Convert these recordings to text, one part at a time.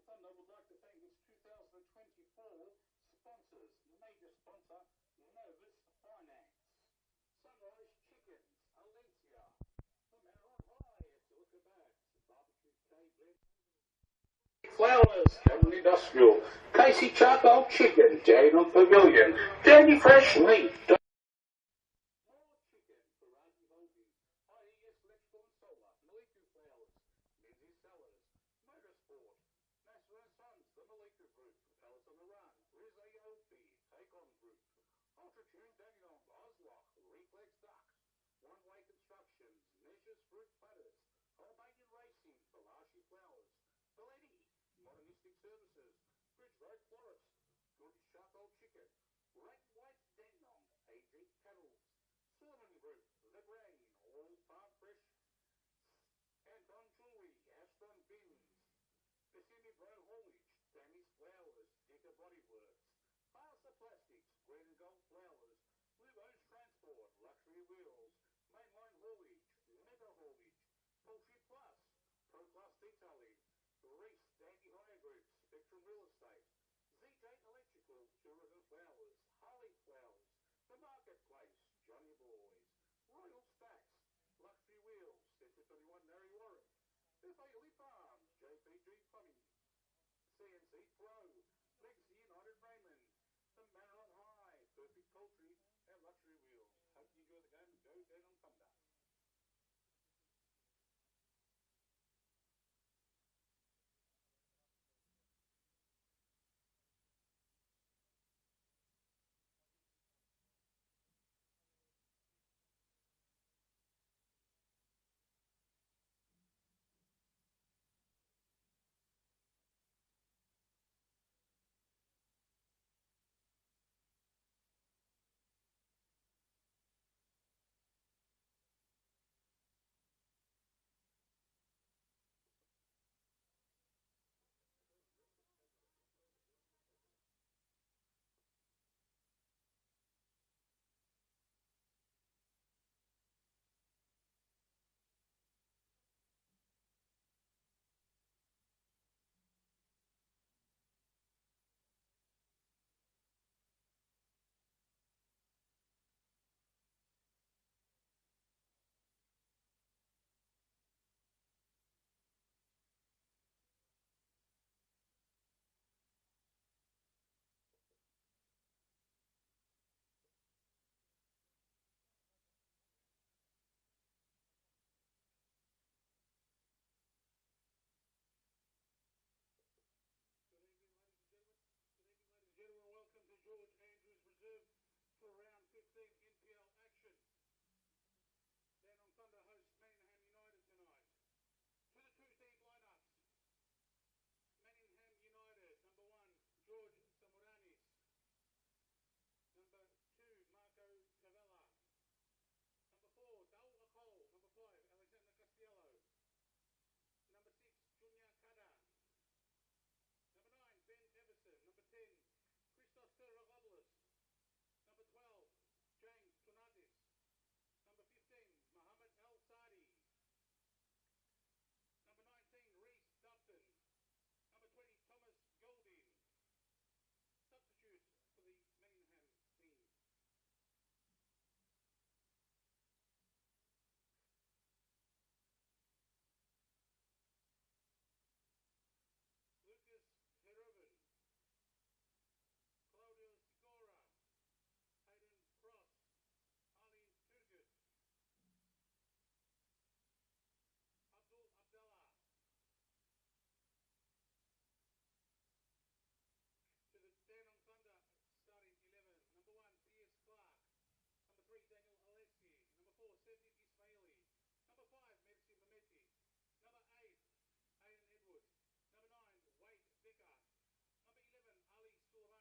I would like to thank its 2024 sponsors. The major sponsor, Novus Finance, Sunrise Chickens, Alencia, the Manor on High, Silicabad, Barbecue K-Blend, Flowers, Cameron Industrial, Casey Charcoal Chicken, Dandenong Pavilion, Dandy Fresh Meat, Dandenong, Oslock, Reflex Ducks, One Way Constructions, Measures Fruit Platters, Albanian Racing, Balashi Flowers, Belletti, Modernistic Services, Bridge Road Florist, Good Charcoal Chicken, Red White Dandenong, AG Kettles, Solomon Group, The Grain, All Farm Fresh, Anton Jewelry, Astron Bins, Vicini Pro Haulage, Tammy's Flowers, Dicker Bodyworks, Arthur Plastics, Green and Gold Flowers, Lubo's Transport, Luxury Wheels, Mainline Haulage, Mega Haulage, Poultry Plus, Pro Plus Detailing, Reese Dandy Hire Group, Spectrum Real Estate, ZJ Electrical, Tourism Flowers, Harley Flowers, The Marketplace, Johnny Boys, Royal Stacks, Luxury Wheels, Century 21 Mary Warren, Bailey Farms, JPG Plumbing, CNC Pro, Legacy United Raymond, The Manor on High, Perfect Poultry, and Luxury Wheels. Hope you enjoy the game. Go Dandenong Thunder. Terragopoulos. Number 12, James Tonatis. Number 15, Mohammed El Sadi. Number 19, Reese Dupton. Number 20, Thomas Goldin. Substitutes for the Manningham team. Lucas Heroven. Claudio Sigora. Hayden Cross. Ali Turgut. Abdul Abdallah. To the Dandenong Thunder starting 11. Number 1, Piers Clark. Number 3, Daniel Alessi. Number 4, Sevdin Ismaili. Number 5, Mercy Mameti. Number 8, Aidan Edwards. Number 9, Wade Becker. Number 11, Ali Suleimani.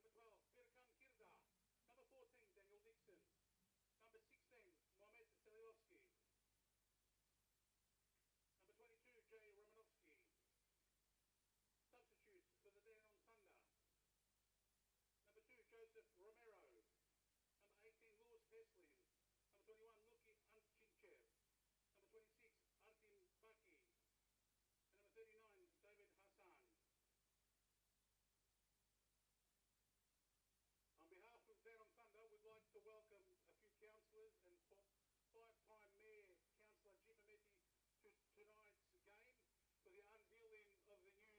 Number 12, Birkan Kirda. Number 14, Daniel Dixon. Number 16, Mohamed Selilovsky. Number 22, Jay Romanovsky. Substitutes for the Dandenong Thunder. Number 2, Joseph Romero. Number 18, Louis Heslin. Number 21, Luki Anchinchev. Number 26, Artim Baki. And number 39, David Hassan. On behalf of Dandenong Thunder, we'd like to welcome a few councillors and five-time Mayor Councillor Jim Mameti to tonight's game for the unveiling of the new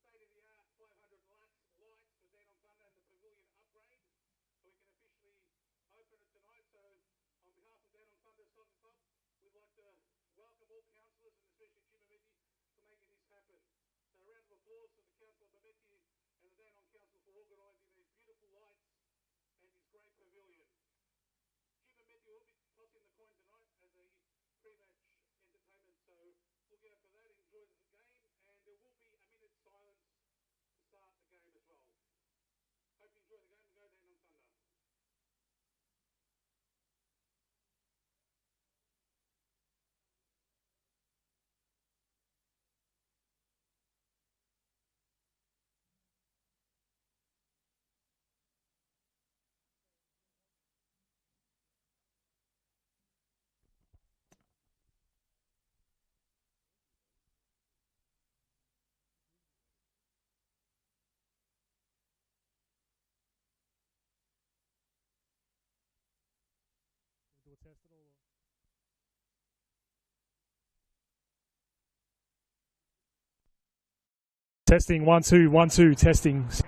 state-of-the-art 500 lux lights for Dandenong Thunder and the pavilion upgrade. So we can officially open it tonight. So on behalf of Dandenong Thunder Soccer Club, we'd like to welcome all councillors and especially Jim Mameti for making this happen. So a round of applause for the Councillor Mameti and the Dandenong Council for organising these beautiful lights and his great pavilion. Jim Mameti will be tossing the coin tonight as a pre-match entertainment, so look out for that, enjoy the game, and there will be a minute's silence to start the game as well. Hope you enjoy the game and go Dandenong Thunder. Do a test at all? Or? Testing 1 2 1 2 testing. So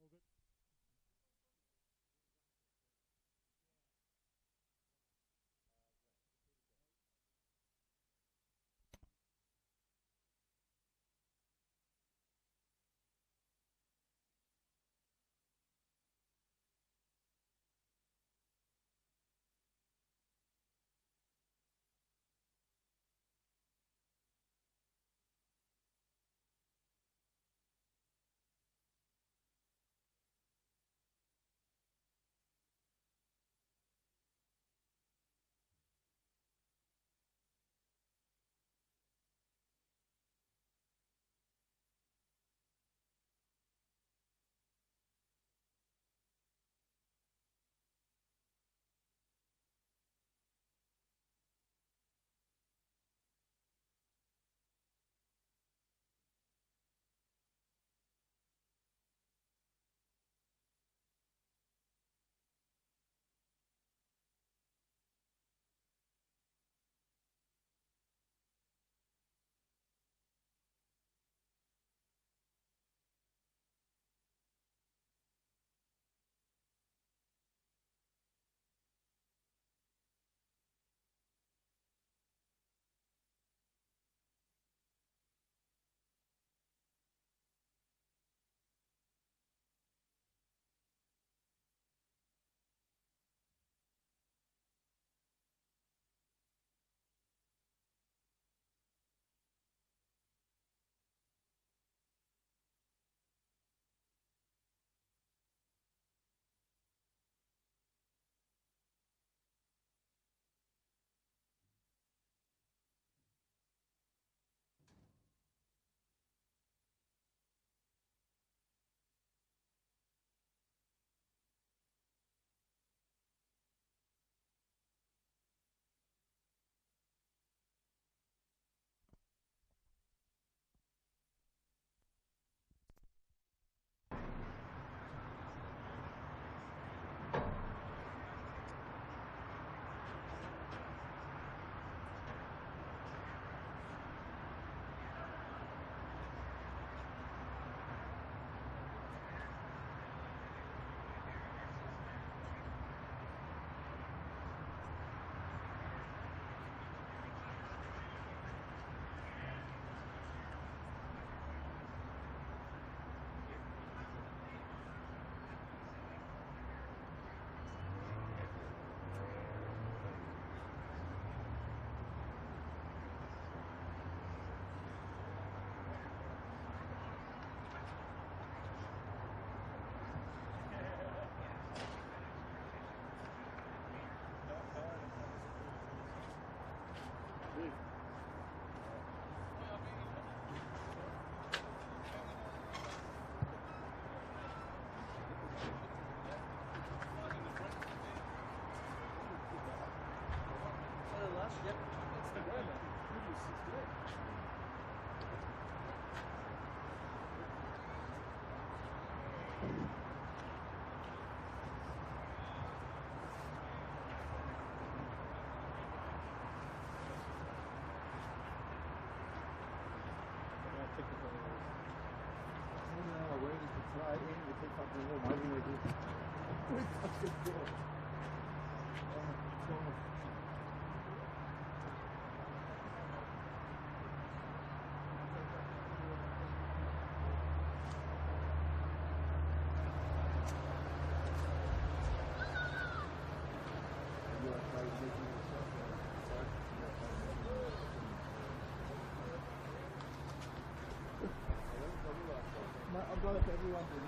all good. I've got it for everyone for you.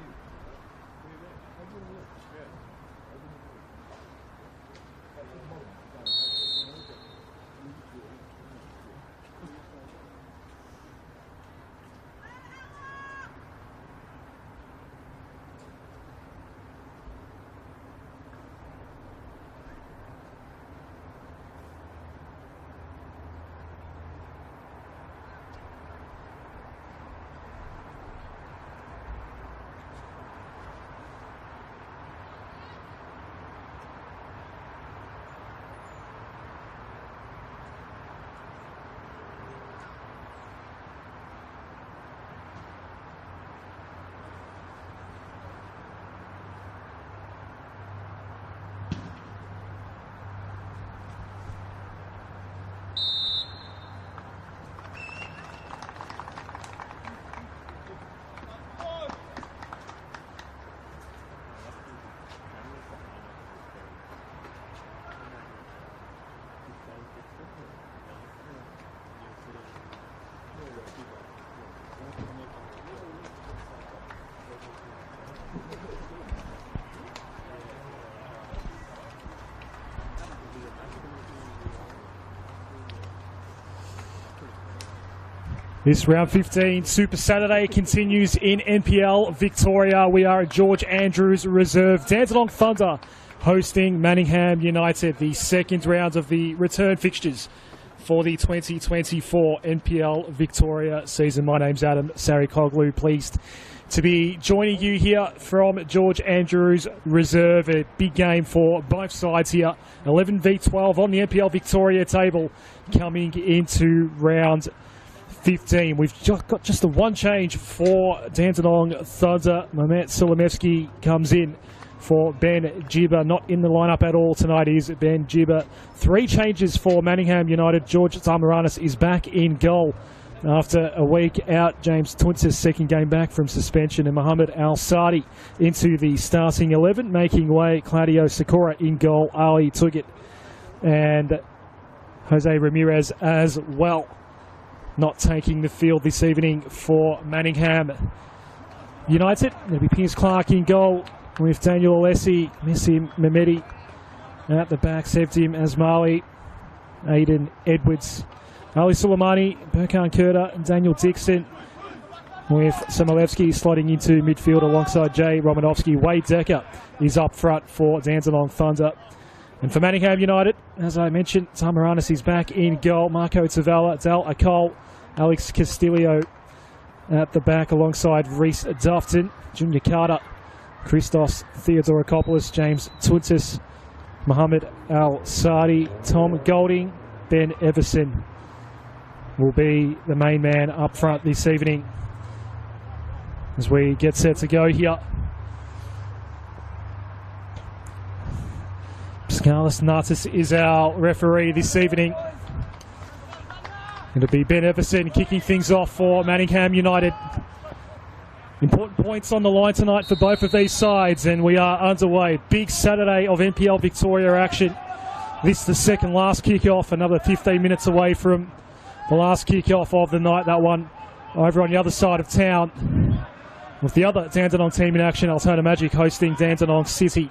This round 15 Super Saturday continues in NPL Victoria. We are at George Andrews Reserve. Dandenong Thunder hosting Manningham United, the second round of the return fixtures for the 2024 NPL Victoria season. My name's Adam Sarikoglu. Pleased to be joining you here from George Andrews Reserve. A big game for both sides here. 11v12 on the NPL Victoria table coming into round 15. We've got just the one change for Dandenong Thunder. Mehmet Sulemevski comes in for Ben Jiba. Not in the lineup at all tonight is Ben Jiba. Three changes for Manningham United. George Zamaranis is back in goal after a week out. James Tuntis, second game back from suspension, and Mohammed Al-Sadi into the starting 11. Making way, Claudio Sakura in goal, Ali Tuggett and Jose Ramirez as well. Not taking the field this evening for Manningham United. It'll be Piers Clark in goal with Daniel Alessi, Messi Mehmedi at the back, Sevdim Asmali, Aidan Edwards, Ali Suleimani, Berkan Kurda and Daniel Dixon, with Samolevski sliding into midfield alongside Jay Romanovsky. Wade Decker is up front for Dandenong Thunder. And for Manningham United, as I mentioned, Zamaranis is back in goal. Marco Tavala, Dal Akol, Alex Castillo at the back alongside Reese Dufton, Junior Carter, Christos Theodorakopoulos, James Tuntis, Mohammed Al-Sadi, Tom Golding, Ben Everson will be the main man up front this evening as we get set to go here. Scarlett Natis is our referee this evening. It'll be Ben Everson kicking things off for Manningham United. Important points on the line tonight for both of these sides, and we are underway. Big Saturday of NPL Victoria action. This is the second last kick-off, another 15 minutes away from the last kick-off of the night. That one over on the other side of town, with the other Dandenong team in action, Altona Magic hosting Dandenong City.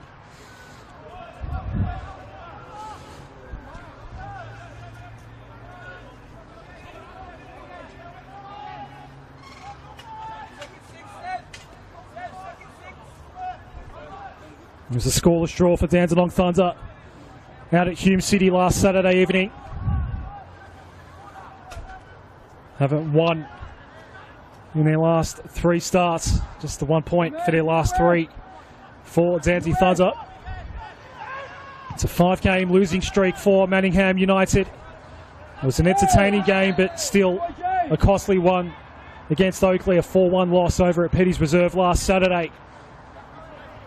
It was a scoreless draw for Dandenong Thunder out at Hume City last Saturday evening. Haven't won in their last three starts. Just the 1 point for their last three for Dandenong Thunder. It's a 5-game losing streak for Manningham United. It was an entertaining game, but still a costly one against Oakley. A 4-1 loss over at Petty's Reserve last Saturday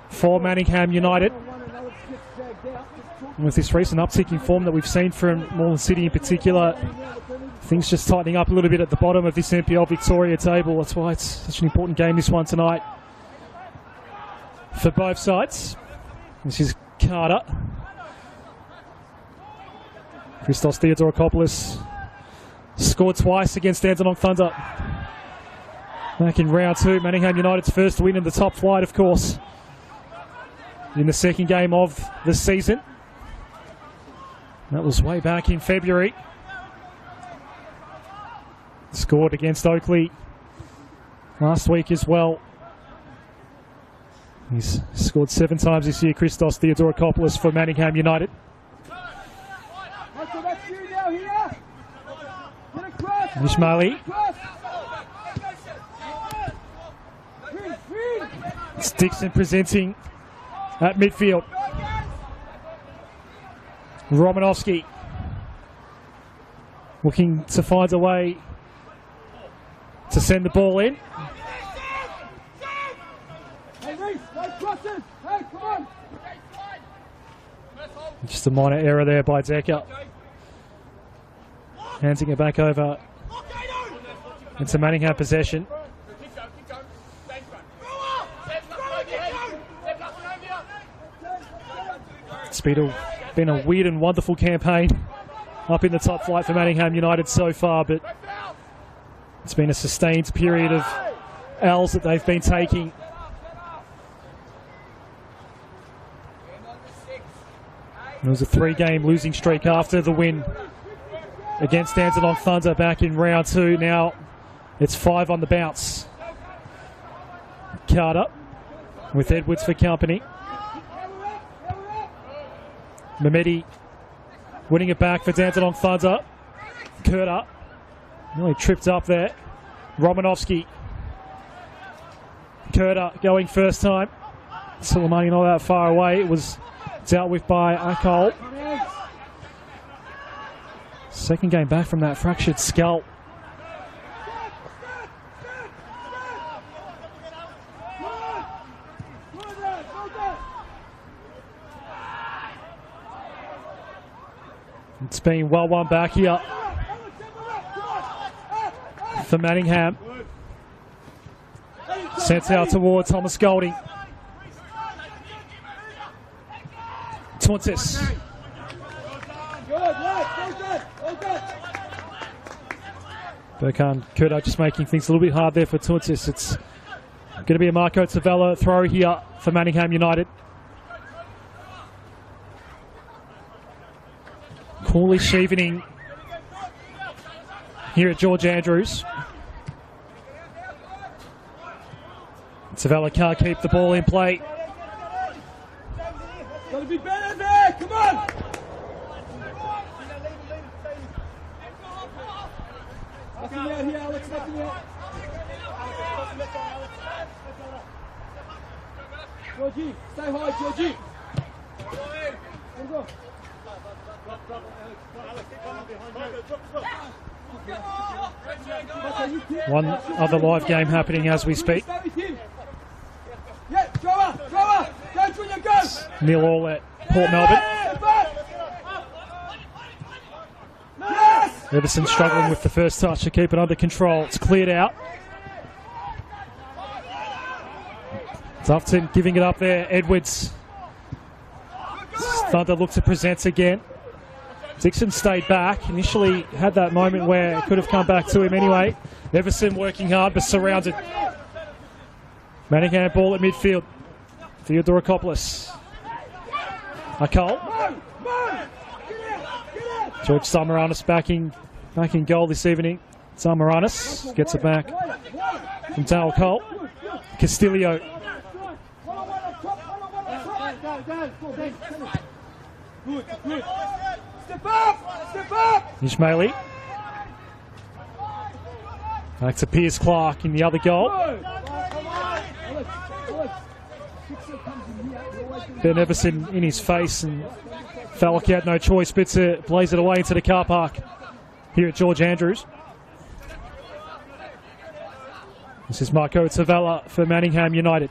for Manningham United. And with this recent uptick in form that we've seen from Moreland City in particular, things just tightening up a little bit at the bottom of this NPL Victoria table. That's why it's such an important game, this one tonight, for both sides. This is Carter. Christos Theodorakopoulos scored twice against Dandenong Thunder. Back in round 2, Manningham United's first win in the top flight, of course, in the second game of the season. That was way back in February. Scored against Oakley last week as well. He's scored 7 times this year, Christos Theodorakopoulos for Manningham United. Ishmaeli. It's Dixon presenting at midfield. Romanovsky looking to find a way to send the ball in. Just a minor error there by Decker. Handing it back over into Manningham possession. It's been a weird and wonderful campaign up in the top flight for Manningham United so far, but it's been a sustained period of L's that they've been taking. It was a 3-game losing streak after the win against Dandenong Thunder back in round 2. Now it's 5 on the bounce. Carter with Edwards for company. Mehmedi winning it back for Dandenong Thunder. Curta nearly tripped up there. Romanovsky. Curta going first time. Soleimani not that far away. It was dealt with by Akol. Second game back from that fractured skull. It's been well won back here for Manningham. Sent out toward Thomas Golding. Tuntis. Burkhan Kurda just making things a little bit hard there for Tuntis. It's going to be a Marco Tavella throw here for Manningham United. Cooley Shevening here at George Andrews. Tavella can't keep the ball in play. Gotta be better there, come on! Nothing out here, Alex, nothing out. Georgie, stay high, Georgie. Go. One other live game happening as we speak. Yeah, go when you go. Nil all at Port Melbourne. Everson struggling with the first touch to keep it under control. It's cleared out. Tufton giving it up there. Edwards. Thunder look to present again. Dixon stayed back. Initially had that moment where it could have come back to him anyway. Everson working hard but surrounded. Manningham ball at midfield. Theodorakopoulos. Akol. George Samaranis back in goal this evening. Samaranis gets it back from Dale Cole. Castillo. Good. Step up! Ishmaeli. Back to Piers Clark in the other goal. Ben Everson in his face, and Falk had no choice but to blaze it away into the car park here at George Andrews. This is Marco Tavella for Manningham United.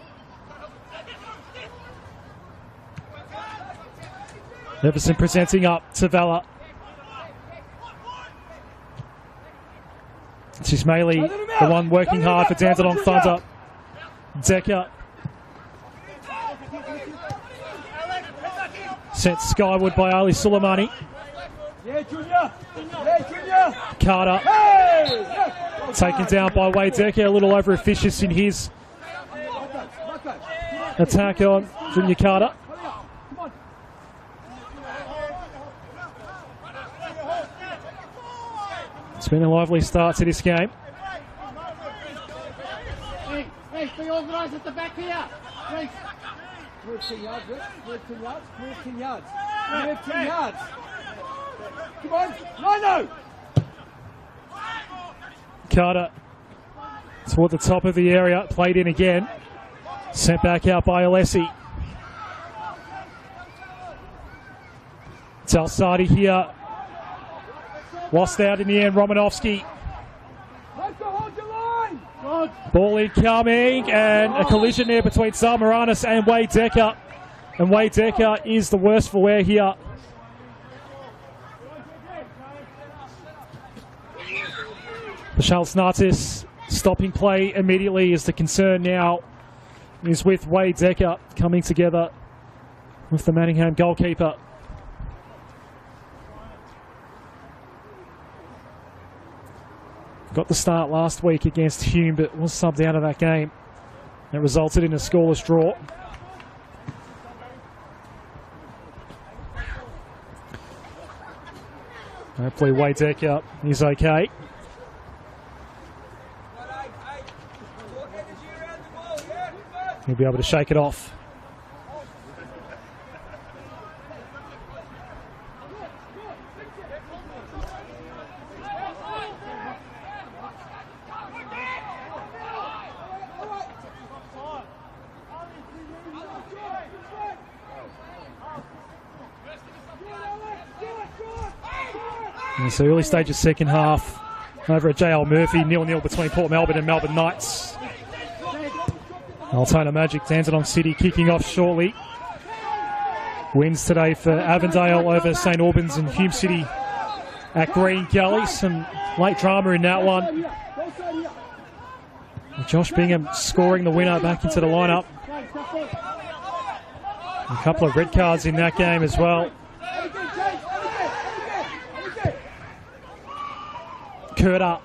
Everson presenting up Tavella. It's Ishmaeli, the one working hard for Dandenong Thunder. Decker. Sent skyward by Ali Soleimani. Yeah, Junior. Yeah, Junior. Carter Hey! Yeah. taken down by Wade Decker, a little over officious in his attack on Junior Carter. Come on. It's been a lively start to this game. Hey, be organised at the back here. Please. Move 10 yards, Rick. Move 10 yards. Move 10 yards. Move 10 yards. Come on. No. Carter toward the top of the area, played in again. Sent back out by Alessi. Talsadi here. Lost out in the end, Romanovsky. Let's go, hold your line. Ball incoming, and a collision there between Zamaranis and Wade Decker. And Wade Decker is the worst for wear here. Michelle Snatis stopping play immediately is the concern now. Is with Wade Decker coming together with the Manningham goalkeeper. Got the start last week against Hume, but was subbed out of that game. It resulted in a scoreless draw. Hopefully Wade Decker is okay. He'll be able to shake it off. And so early stages second half over at JL Murphy, 0-0 between Port Melbourne and Melbourne Knights. Altona Magic, Dandenong City kicking off shortly. Wins today for Avondale over St Albans and Hume City at Green Gully. Some late drama in that one. Josh Bingham scoring the winner back into the lineup. A couple of red cards in that game as well. Kurta,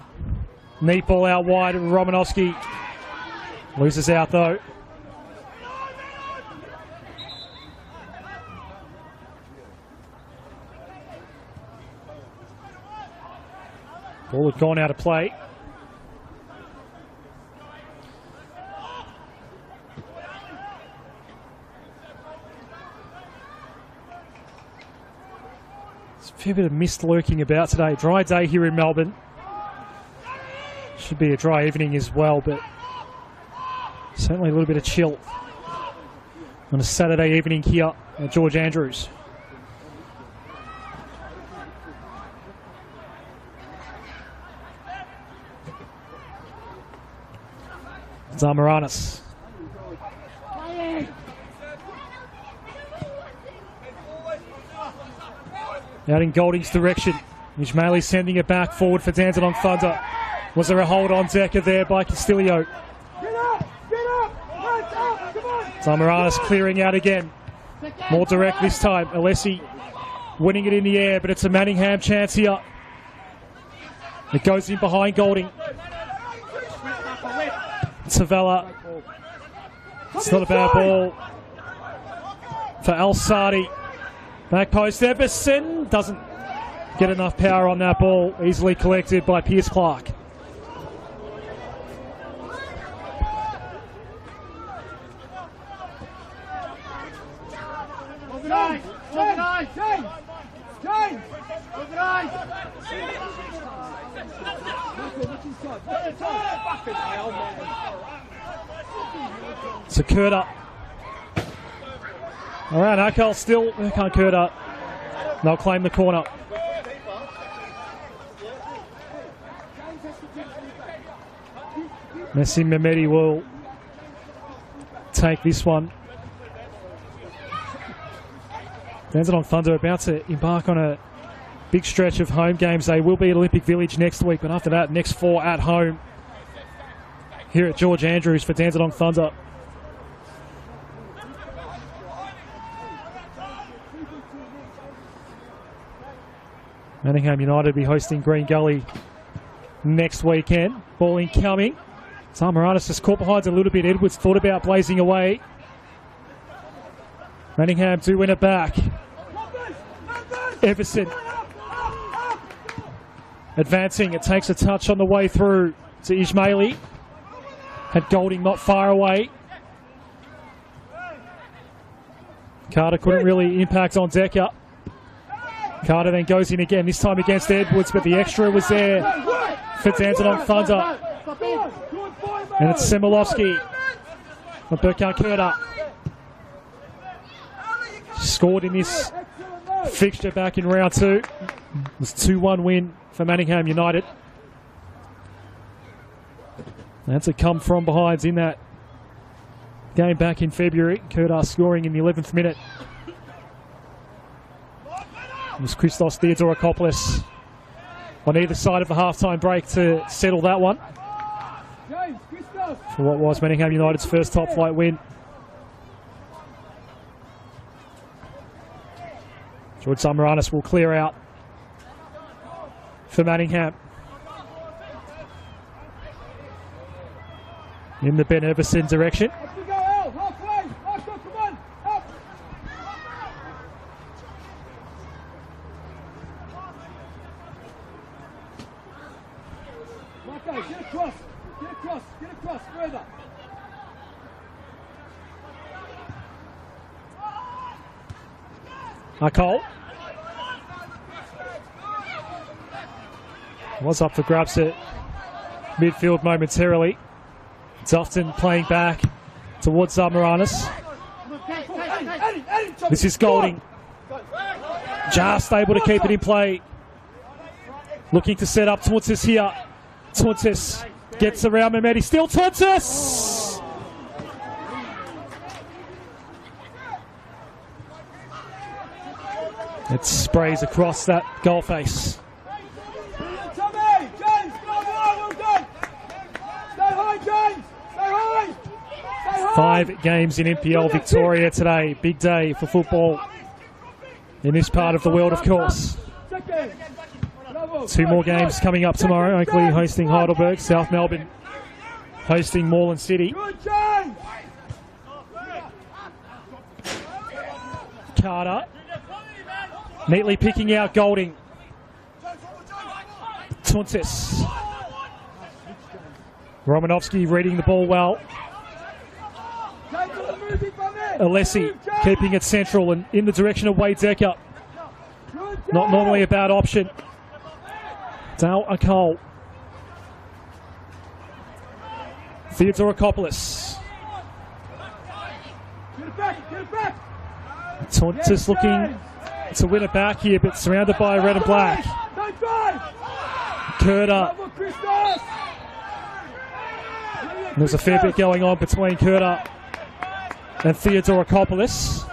neat ball out wide. Romanovsky loses out though. Ball had gone out of play. There's a fair bit of mist lurking about today. Dry day here in Melbourne. Should be a dry evening as well, but certainly a little bit of chill on a Saturday evening here at George Andrews. Zamaranis. Out in Golding's direction. Ismaili sending it back forward for Dandenong Thunder. Was there a hold on Decker there by Castillo? Zamaranis clearing out again. More direct this time. Alessi winning it in the air, but it's a Manningham chance here. It goes in behind Golding. Savella. It's not a bad ball for Al Sadi. Back post Everson doesn't get enough power on that ball. Easily collected by Pierce Clark. So Kurta. All right, Akal still can't Kurta. They'll claim the corner. Messi Mehmedi will take this one. Dandenong Thunder about to embark on a big stretch of home games. They will be at Olympic Village next week, but after that, next 4 at home here at George Andrews for Dandenong Thunder. Manningham United will be hosting Green Gully next weekend. Ball incoming. Zamaranis just caught behind a little bit. Edwards thought about blazing away. Manningham do win it back. Everson advancing. It takes a touch on the way through to Ismaili. Had Golding not far away. Carter couldn't really impact on Decker. Carter then goes in again, this time against Edwards, but the extra was there for Dandenong Thunder. And it's Semilovsky from Burkhard Kurta. Scored in this fixture back in round 2. It was a 2-1 win for Manningham United. That's a come from behinds in that game back in February. Kurta scoring in the 11th minute. It was Christos Theodorakopoulos on either side of the half-time break to settle that one for what was Manningham United's first top-flight win. George Zamaranis will clear out for Manningham. In the Ben Everson direction. Get across, further. Cole was up for grabs at midfield momentarily. Dufton playing back towards Zamaranis. This is Golding. Just able to keep it in play. Looking to set up Tauntis here. Tauntis gets around Mehmeti. Still Tauntis! It sprays across that goal face. 5 games in NPL Victoria today. Big day for football in this part of the world, of course. 2 more games coming up tomorrow. Oakley hosting Heidelberg. South Melbourne hosting Moreland City. Carter neatly picking out Golding. Tauntis. Romanovsky reading the ball well. Alessi keeping it central and in the direction of Wade Decker. Not normally a bad option. Dale Cole. Theodorakopoulos. Tauntis looking to win it back here, but surrounded by red and black. Kurta. There's a fair bit going on between Kurta and Theodorakopoulos.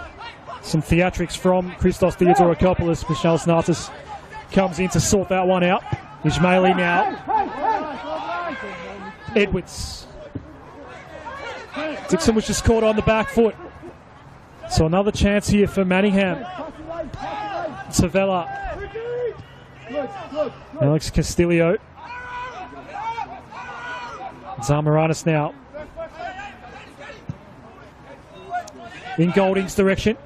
Some theatrics from Christos Theodorakopoulos. Michelle Snatis comes in to sort that one out. Ismaili now. Edwards. Dixon was just caught on the back foot. So another chance here for Manningham. Tavella. Alex Castillo. Zamaranis now. In Golding's direction.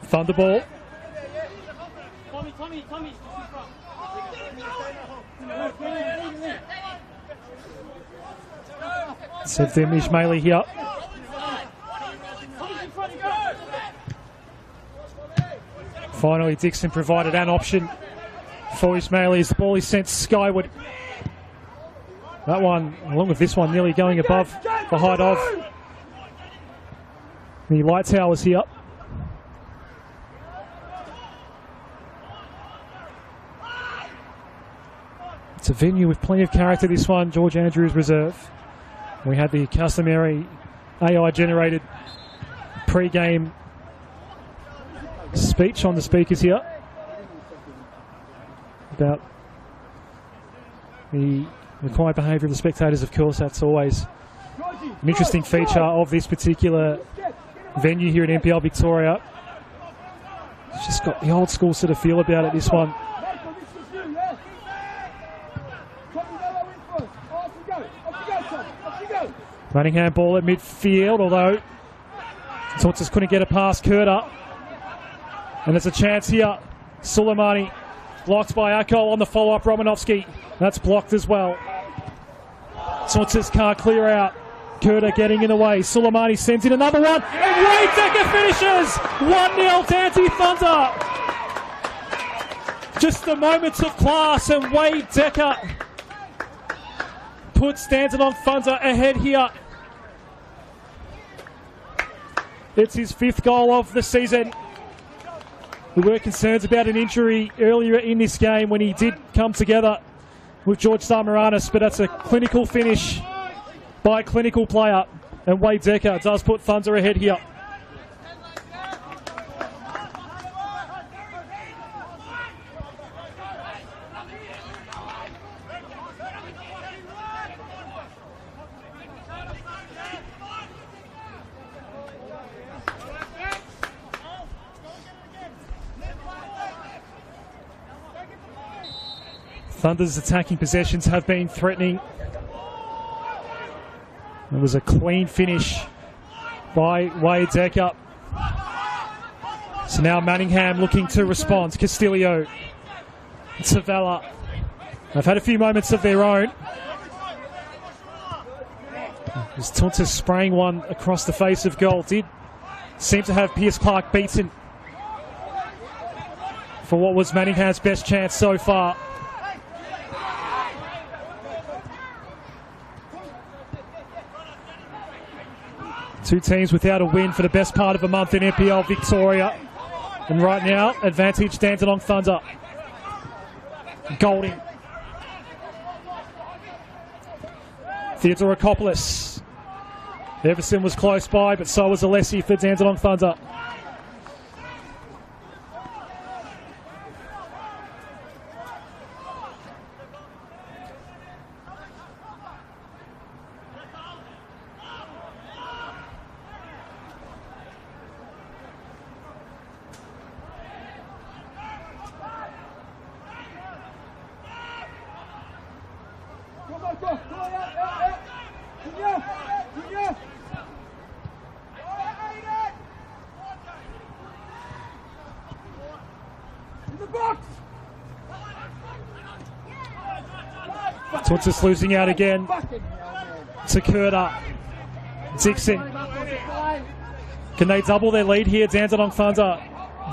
Thunderball. Sent them Ismaili here. Finally, Dixon provided an option for Ismaili as the ball is sent skyward. That one, along with this one, nearly going above the height of the light towers here. It's a venue with plenty of character, this one, George Andrews Reserve. We had the customary AI-generated pre-game speech on the speakers here about the required behaviour of the spectators. Of course, that's always an interesting feature of this particular venue here at NPL Victoria. It's just got the old school sort of feel about it, this one. Manningham ball at midfield, although Tortas couldn't get it past Kurta. And there's a chance here. Suleimani blocked by Akol on the follow-up. Romanovsky, that's blocked as well. Tortas can't clear out. Kurta getting in the way. Suleimani sends in another one. And Wade Decker finishes! 1-0 Dante Thunder. Just the moments of class, and Wade Decker puts Dandenong Thunder ahead here. It's his 5th goal of the season. There were concerns about an injury earlier in this game when he did come together with George Samaranis, but that's a clinical finish by a clinical player, and Wade Decker does put Thunder ahead here. Thunder's attacking possessions have been threatening. It was a clean finish by Wade Decker. So now Manningham looking to respond. Castillo, Savella. They've had a few moments of their own. As Tortas spraying one across the face of goal. Did seem to have Pierce Clark beaten for what was Manningham's best chance so far. Two teams without a win for the best part of a month in NPL Victoria. And right now, advantage Dandenong Thunder. Golding. Theodorakopoulos. Everson was close by, but so was Alessi for Dandenong Thunder. Tortas losing out again to Kurta. Dixon. Can they double their lead here, Dandenong Thunder?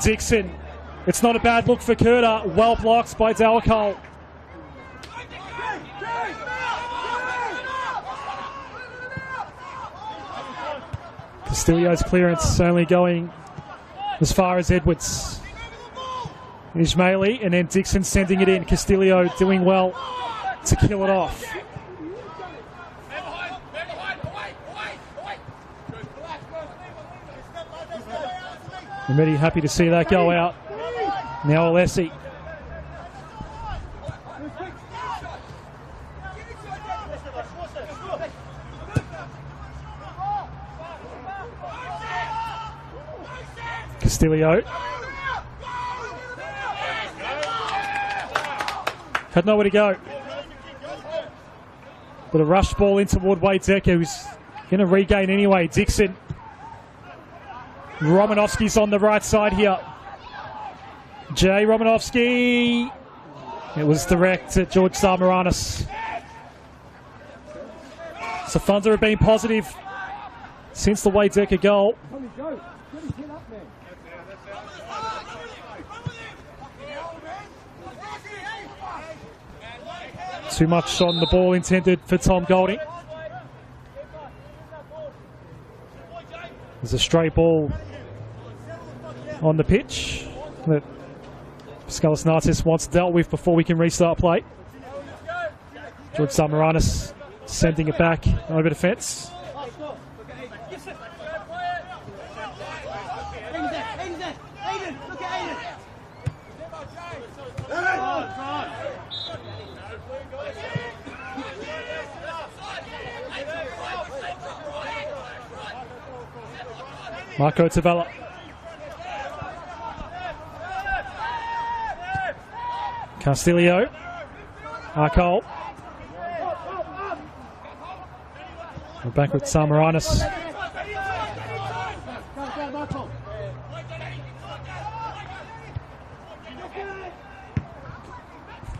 Dixon. It's not a bad look for Kurta. Well blocked by Dalcole. Castillo's clearance only going as far as Edwards. Ismaili, and then Dixon sending it in. Castillo doing well to kill it off. I'm really happy to see that go out. Now Alessi. Castillo. Had nowhere to go. But a rush ball in toward Wade Decker, who's going to regain anyway. Dixon. Romanovsky's on the right side here. Jay Romanovsky. It was direct at George Samaranis. So Thunder have been positive since the Wade Decker goal. Too much on the ball intended for Tom Golding. There's a straight ball on the pitch that Pascalis Nartis wants dealt with before we can restart play. George Samaranis sending it back over the fence. Marco Tavella. Castillo. Arcole. We're back with Samaranis.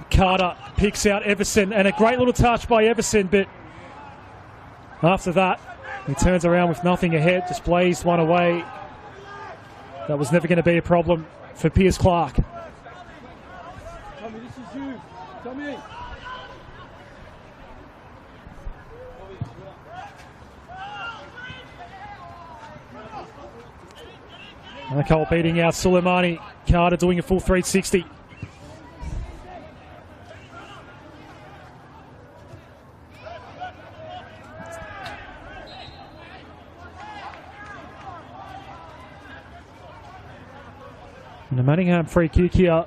Carter picks out Everson, and a great little touch by Everson, but after that, he turns around with nothing ahead, just blazed one away. That was never going to be a problem for Piers Clark. Tommy, this is you. Tommy. Nicole beating out Suleimani. Carter doing a full 360. And the Manningham free kick here.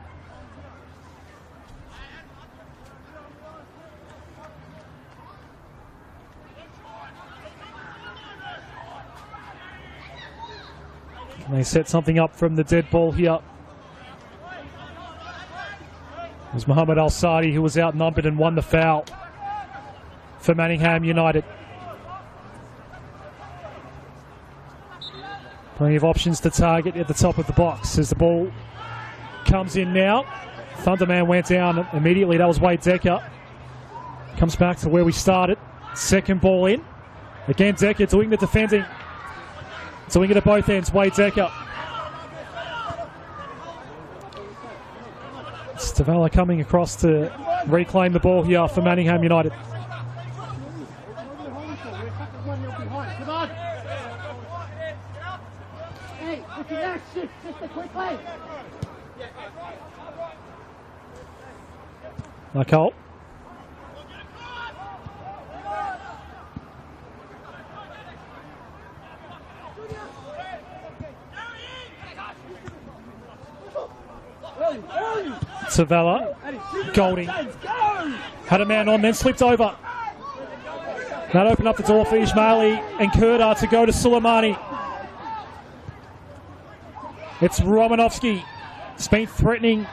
And they set something up from the dead ball here. It was Mohammed Al-Sadi who was outnumbered and won the foul for Manningham United. Plenty of options to target at the top of the box as the ball comes in now. Thunderman went down immediately. That was Wade Decker. Comes back to where we started. Second ball in. Again, Decker doing the defending. Doing it at both ends. Wade Decker. Stavella coming across to reclaim the ball here for Manningham United. Nicole. Savella. Golding. Had a man on, then slipped over. That opened up the door for Ismaili and Kurda to go to Suleimani. It's Romanovsky. It's been threatening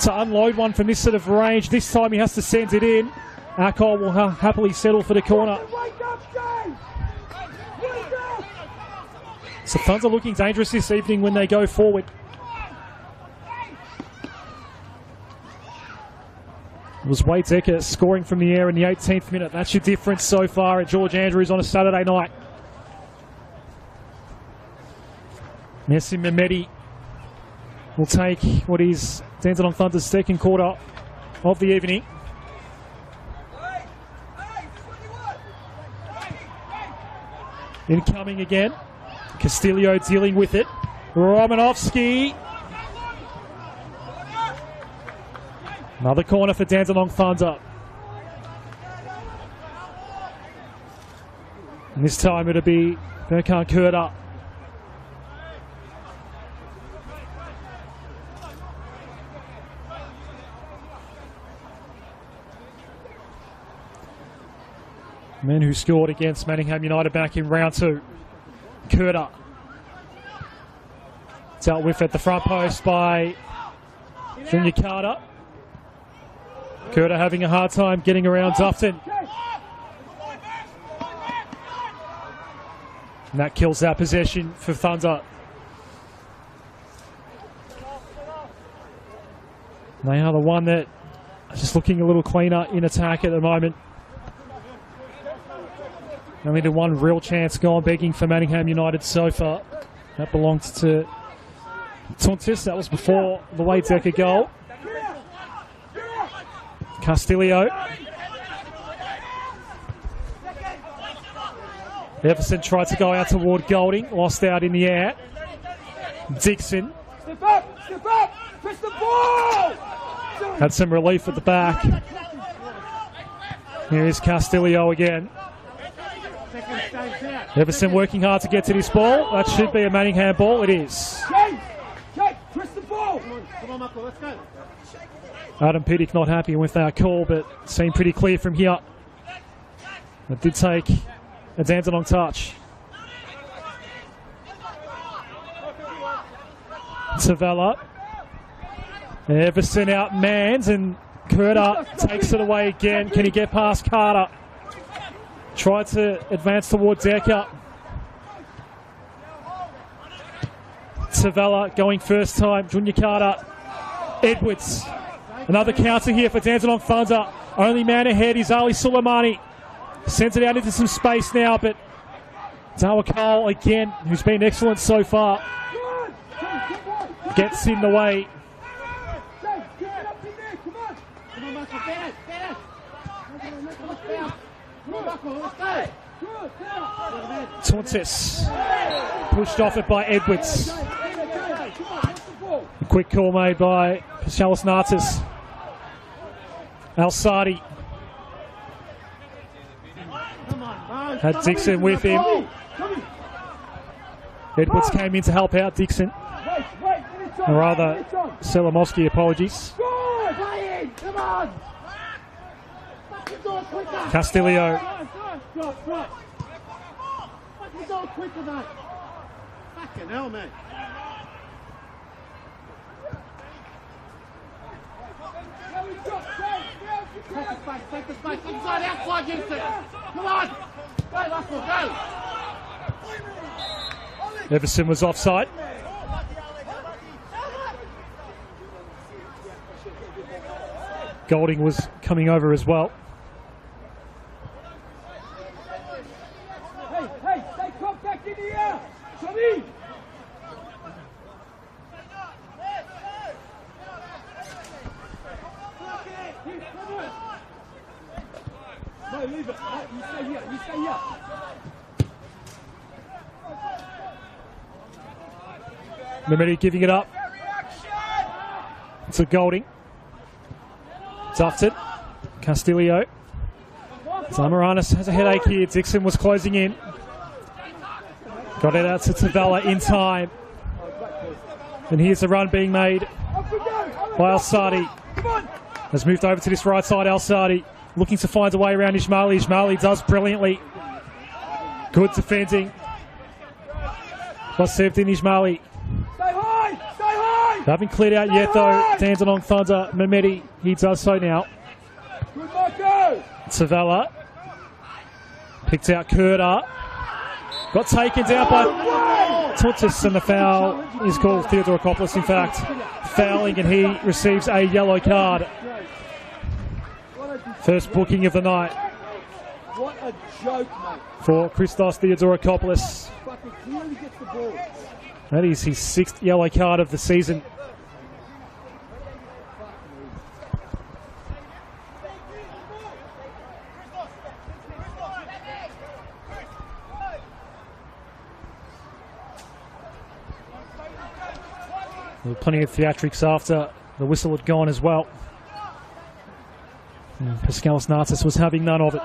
to unload one from this sort of range. This time he has to send it in. Arcole will happily settle for the corner. So Thunder are looking dangerous this evening when they go forward. It was Wade Decker scoring from the air in the 18th minute. That's your difference so far at George Andrews on a Saturday night. Messi Mehmedi will take what is Dandenong Thunder's second quarter of the evening. Incoming again. Castillo dealing with it. Romanovsky. Another corner for Dandenong Thunder. And this time it'll be Berkan Kurda. Men who scored against Manningham United back in round 2. Kurda. Dealt with at the front post by Junior Carter. Kurda having a hard time getting around Dufton. And that kills that possession for Thunder. And they are the one that are just looking a little cleaner in attack at the moment. Only the one real chance gone begging for Manningham United so far. That belonged to Tuntis. That was before the Wade Decker goal. Castillo. Everson tried to go out toward Golding. Lost out in the air. Dixon. Step up! Step up! Push the ball! Had some relief at the back. Here is Castillo again. Everson working hard to get to this ball. That should be a Manningham ball. It is. Twist the ball! Come on, Marco, let's go. Adam Piddick not happy with that call, but seemed pretty clear from here. It did take a Dandenong touch. Tavella. Everson out mans and Curta takes it away again. Can he get past Carter? Tried to advance towards Decker. Tavella going first time. Junior Carter. Edwards. Another counter here for Dandenong Thunder. Only man ahead is Ali Suleimani. Sends it out into some space now, but Dawakal again, who's been excellent so far, gets in the way. Tuntis pushed off it by Edwards. A quick call made by Paschalis Nartis. Al-Sadi had Dixon with him. Edwards came in to help out Dixon. Or rather, Selamovsky, apologies. Castillo. Fucking hell, man. Take the space, inside, outside, Houston. Come on. Go, Russell, go. Everson was offside. Golding was coming over as well. Hey, stay compact in the air. Come in. No, leave it. No, you stay here. You stay here. Mimeti giving it up to Golding. Tufted. Castillo. Zamaranis has a headache here. Dixon was closing in. Got it out to Tavella in time. And here's the run being made by Al-Sadi. Has moved over to this right side. Al-Sadi looking to find a way around Ismaili. Ismaili does brilliantly. Good defending. Was served in Ismaili. They haven't cleared out yet though. Dandenong Thunder. Mimeti, he does so now. Tavella. Picked out Curta. Got taken down by Tuntis, and the foul is called. Theodorakopoulos, in fact, fouling, and he receives a yellow card. First booking of the night. What a joke, mate. For Christos Theodorakopoulos. Fucking clearly gets the ball. That is his 6th yellow card of the season. There were plenty of theatrics after the whistle had gone as well. Paschalis Nartis was having none of it.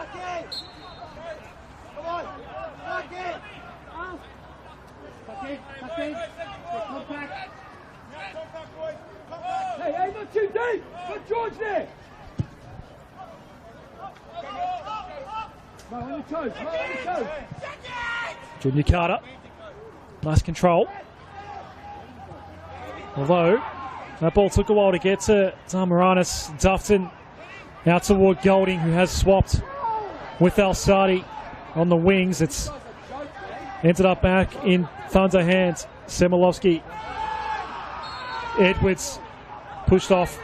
Hey, not too deep. Got George there. No, on your toes. No, on your toes. Junior Carter. Nice control. Although, that ball took a while to get to Zamaranis. Dufton out toward Golding, who has swapped with Al-Sadi on the wings. It's ended up back in Thunder hands. Semilovsky. Edwards pushed off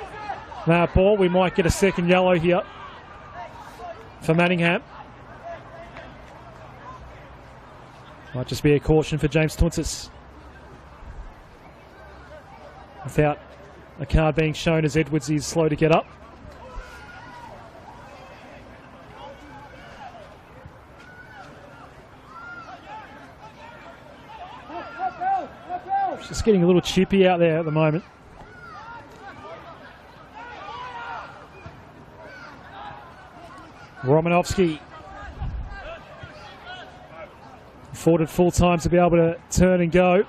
that ball. We might get a second yellow here for Manningham. Might just be a caution for James Tuntis. Without a card being shown, as Edwards is slow to get up. Just getting a little chippy out there at the moment. Romanovsky afforded full time to be able to turn and go.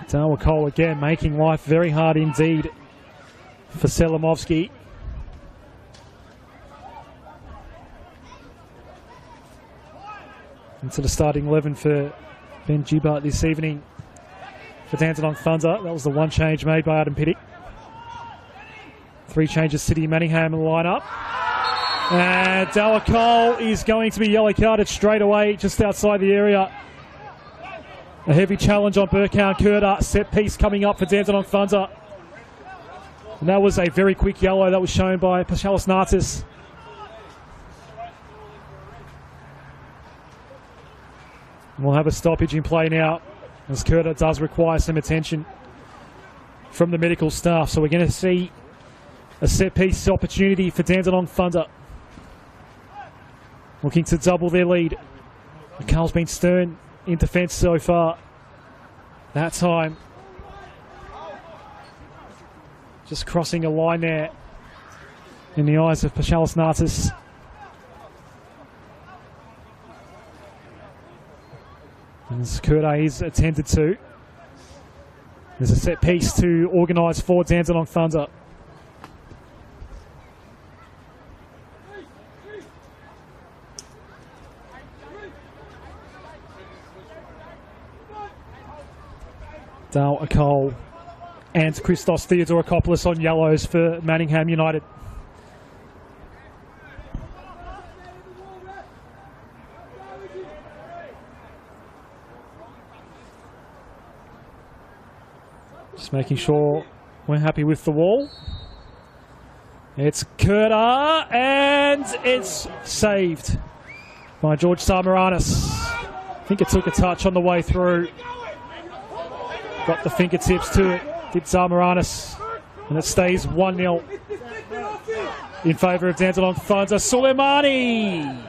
Dawakol again making life very hard indeed for Selamovsky. into the starting 11 for Ben Gibart this evening for Dandenong Thunder. That was the one change made by Adam Piddick. 3 changes, City Manningham in the lineup. And Dalla Cole is going to be yellow carded straight away just outside the area. A heavy challenge on Burkhound Kurta. Set piece coming up for Dandenong Thunder. And that was a very quick yellow that was shown by Paschalis Nartis. We'll have a stoppage in play now as Kurta does require some attention from the medical staff. So we're going to see a set piece opportunity for Dandenong Thunder. Looking to double their lead. Carl's been stern in defence so far. That time. Just crossing a line there in the eyes of Paschalis Nartis. As Kurta is attended to. There's a set piece to organise for Dandenong Thunder. Dal Akol and Christos Theodorakopoulos on yellows for Manningham United. Just making sure we're happy with the wall. It's Kurta and it's saved by George Samaranis. I think it took a touch on the way through. Got the fingertips to it, did Samaranis, and it stays 1-0 in favour of Dandenong Thunder. Soleimani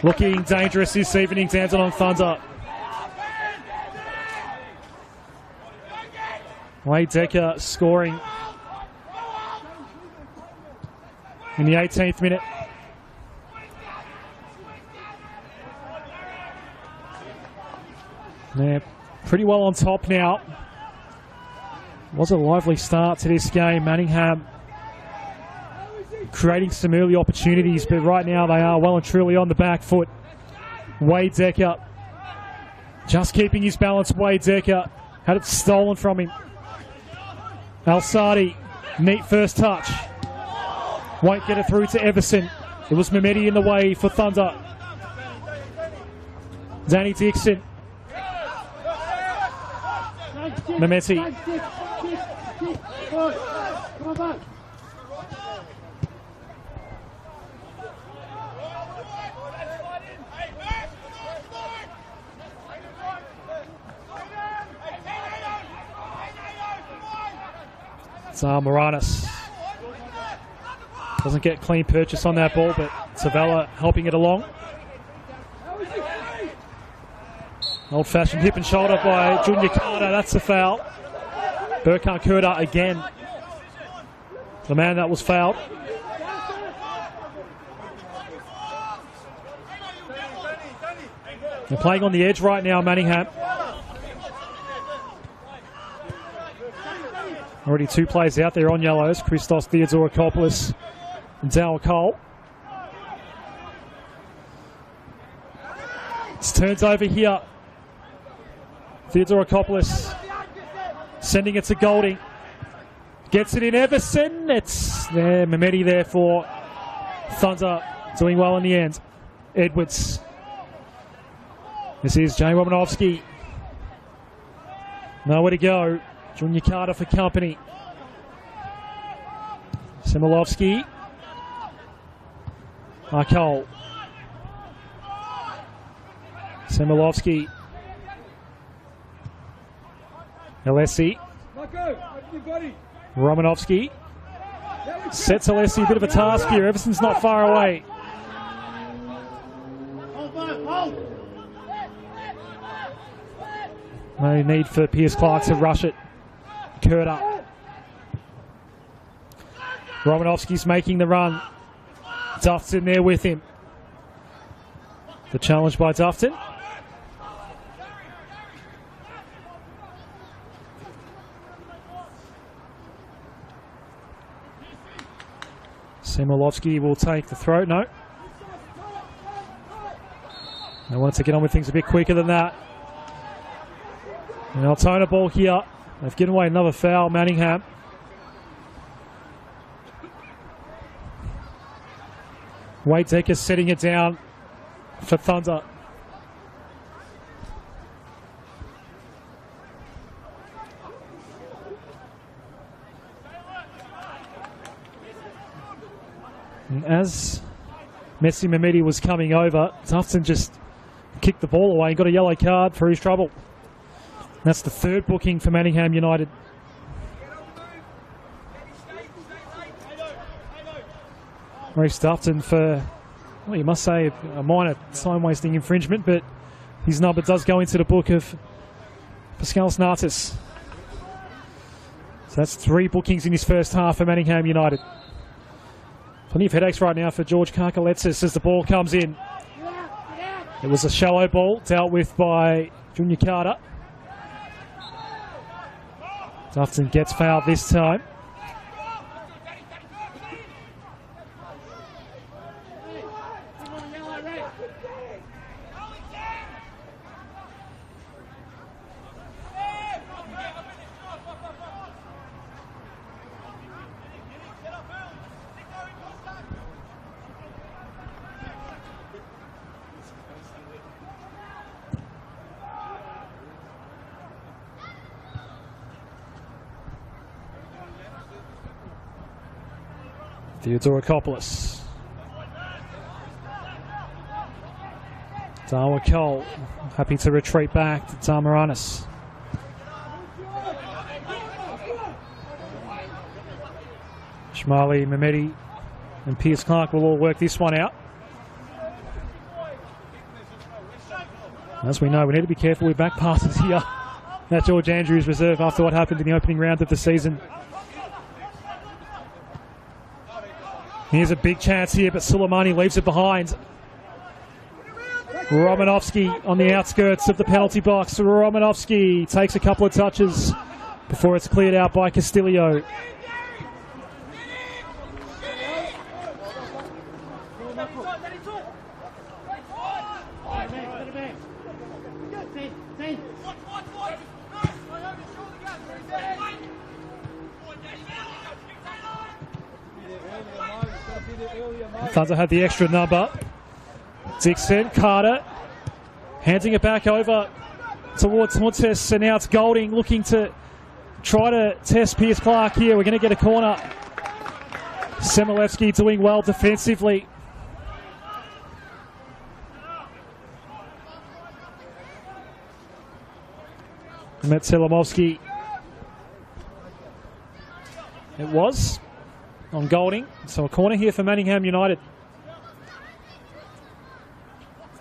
looking dangerous this evening, Dandenong Thunder. Wade Decker scoring in the 18th minute. They're pretty well on top now. Was a lively start to this game. Manningham creating some early opportunities, but right now they are well and truly on the back foot. Wade Decker just keeping his balance. Wade Decker had it stolen from him. Al-Sadi, neat first touch. Won't get it through to Everson. It was Mehmeti in the way for Thunder. Danny Dixon. Mehmeti. Moranis doesn't get clean purchase on that ball, but Savella helping it along. Old-fashioned hip and shoulder by Junior Carter. That's a foul. Burkhan Kurta again. The man that was fouled. They're playing on the edge right now, Manningham. Already 2 players out there on yellows. Christos Theodorakopoulos and Dal Cole. It's turns over here. Theodorakopoulos sending it to Golding. Gets it in Everson. It's there. Mehmeti there for Thunder. Doing well in the end. Edwards. This is Jay Romanovsky. Nowhere to go. Junior Carter for company. Similovsky. Arkol. Similovsky. Alessi. Romanovsky. Sets Alessi a bit of a task here. Everson's not far away. No need for Pierce Clark to rush it. Kurta. Romanovsky's making the run. Dufton there with him. The challenge by Dufton. Semilovsky will take the throw. No. They wanted to get on with things a bit quicker than that. And Altona ball here. They've given away another foul, Manningham. Wade Decker setting it down for Thunder. And as Messi Mehmedi was coming over, Tufton just kicked the ball away and got a yellow card for his trouble. That's the third booking for Manningham United. Reece Tufton for, well, you must say, a minor time-wasting infringement, but his number does go into the book of Pascal Snatis. So that's 3 bookings in his first half for Manningham United. Plenty of headaches right now for George Karkaletsis as the ball comes in. It was a shallow ball dealt with by Junior Carter. Tufton gets fouled this time. Theodorakopoulos. Darwa Cole happy to retreat back to Tamaranis. Shmali, Mehmedi and Pierce Clark will all work this one out. As we know, we need to be careful with back passes here. That George Andrews reserve after what happened in the opening round of the season. Here's a big chance here, but Suleimani leaves it behind. Romanovsky on the outskirts of the penalty box. Romanovsky takes a couple of touches before it's cleared out by Castillo. Thunder had the extra number. Dixon, Carter, handing it back over towards Montes, and now it's Golding looking to try to test Pierce Clark here. We're going to get a corner. Semilevsky doing well defensively. Metzelamovsky. It was on Golding. So a corner here for Manningham United.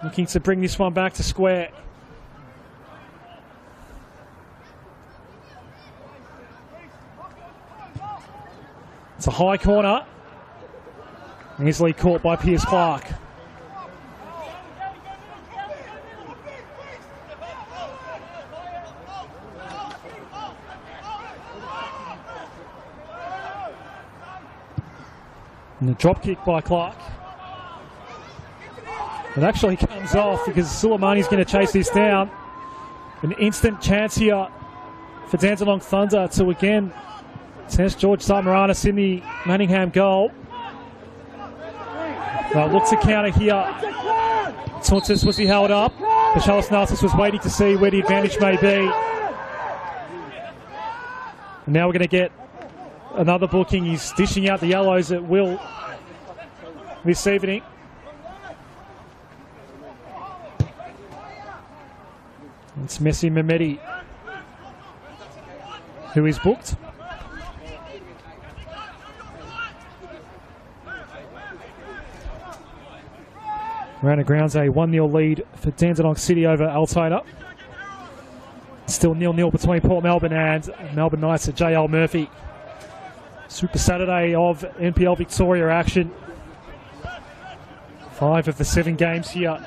Looking to bring this one back to square. It's a high corner. Easily caught by Pierce Clark. And the drop kick by Clark. It actually comes off because Suleimani's going to chase this down. An instant chance here for Dandenong Thunder to again test George Samaranis in the Manningham goal. They'll look to counter here. Tuntis, was he held up? Pascal Snatis was waiting to see where the advantage may be. And now we're going to get another booking. He's dishing out the yellows at will this evening. It's Messi Mehmedi who is booked. Around the grounds, a 1-0 lead for Dandenong City over Altona. Still 0-0 between Port Melbourne and Melbourne Knights at JL Murphy. Super Saturday of NPL Victoria action. 5 of the 7 games here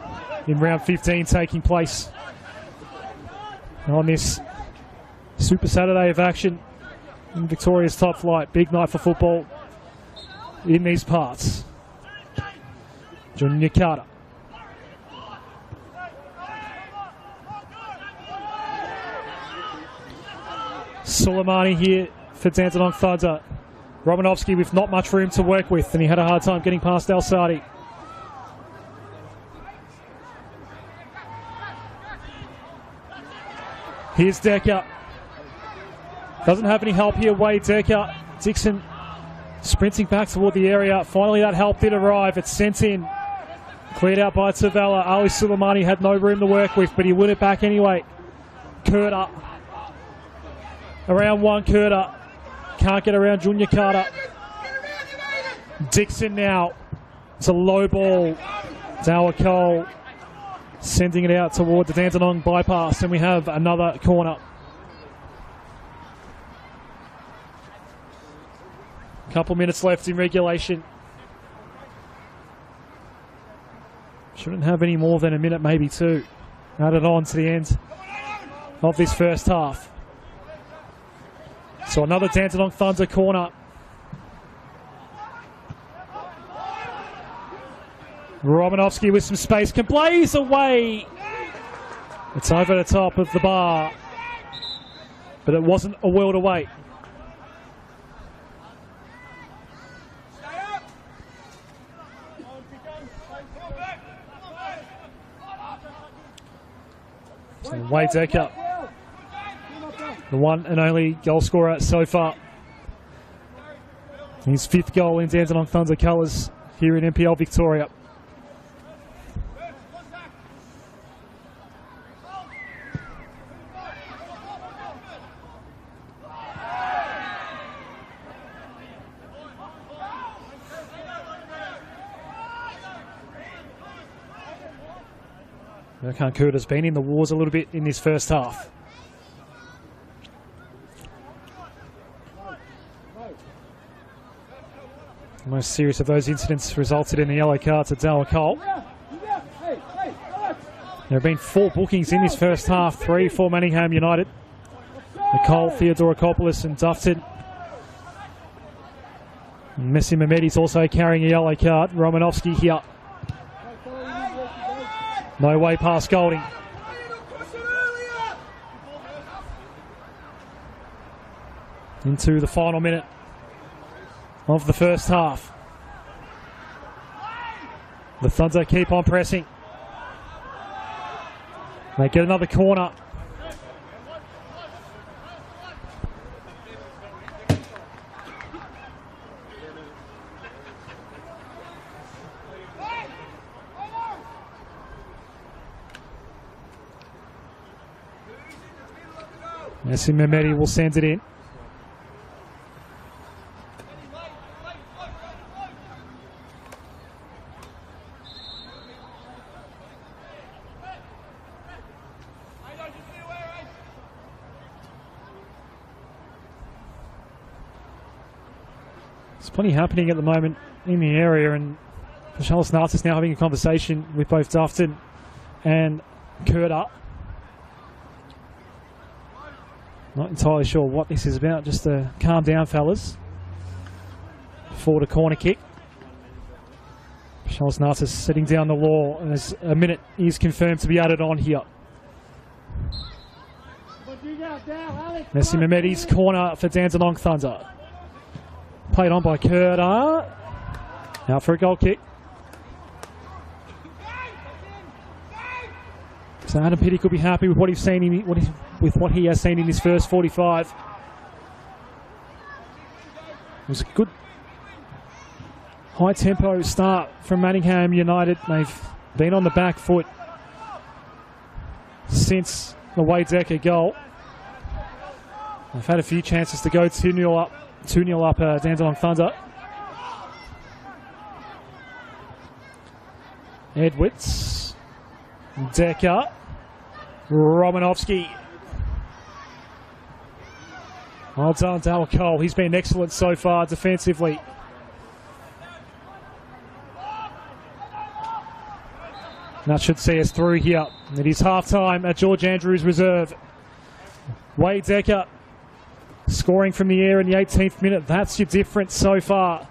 in round 15 taking place on this Super Saturday of action in Victoria's top flight. Big night for football in these parts. Junior Carter. Suleimani here for Dandenong Thunder. Romanovsky with not much room to work with, and he had a hard time getting past Al Sadi. Here's Decker. Doesn't have any help here, Wade Decker. Dixon sprinting back toward the area. Finally that help did arrive. It's sent in. Cleared out by Tavella. Ali Suleimani had no room to work with, but he win it back anyway. Curter. Around one, Curter. Can't get around Junior Carter. Dixon now. It's a low ball. Dower Cole sending it out toward the Dandenong bypass, and we have another corner. Couple minutes left in regulation. Shouldn't have any more than a minute, maybe two. Added on to the end of this first half. So another Dandenong Thunder corner. Romanovsky with some space can blaze away. It's over the top of the bar, but it wasn't a world away. So Wade Decker, the one and only goal scorer so far. His 5th goal in Dandenong Thunder colours here in NPL Victoria. Erkan Kurta's been in the wars a little bit in this first half. The most serious of those incidents resulted in the yellow card to Dower Cole. There have been 4 bookings in this first half, 3 for Manningham United. Nicole Theodorakopoulos and Dufton. Messi Mehmedi's also carrying a yellow card. Romanovsky here. No way past Golding. Into the final minute of the first half. The Thunder keep on pressing. They get another corner. Messi Mehmedi will send it in. There's plenty happening at the moment in the area, and Charles Narcis now having a conversation with both Dufton and Curta. Not entirely sure what this is about, just to calm down, fellas, before the corner kick. Charles Narcis setting down the law, and as a minute is confirmed to be added on here. Messi Mehmedi's corner for Dandenong Thunder. Played on by Curta. Now for a goal kick. So Adam Pitty could be happy with what he's seen with what he has seen in his first 45. It was a good high tempo start from Manningham United. They've been on the back foot since the Wade Decker goal. They've had a few chances to go 2-0 up. 2-0 up Dandenong Thunder. Edwards. Decker. Romanovsky. Well done, Dower Cole. He's been excellent so far defensively. That should see us through here. It is half-time at George Andrews Reserve. Wade Decker scoring from the air in the 18th minute. That's your difference so far.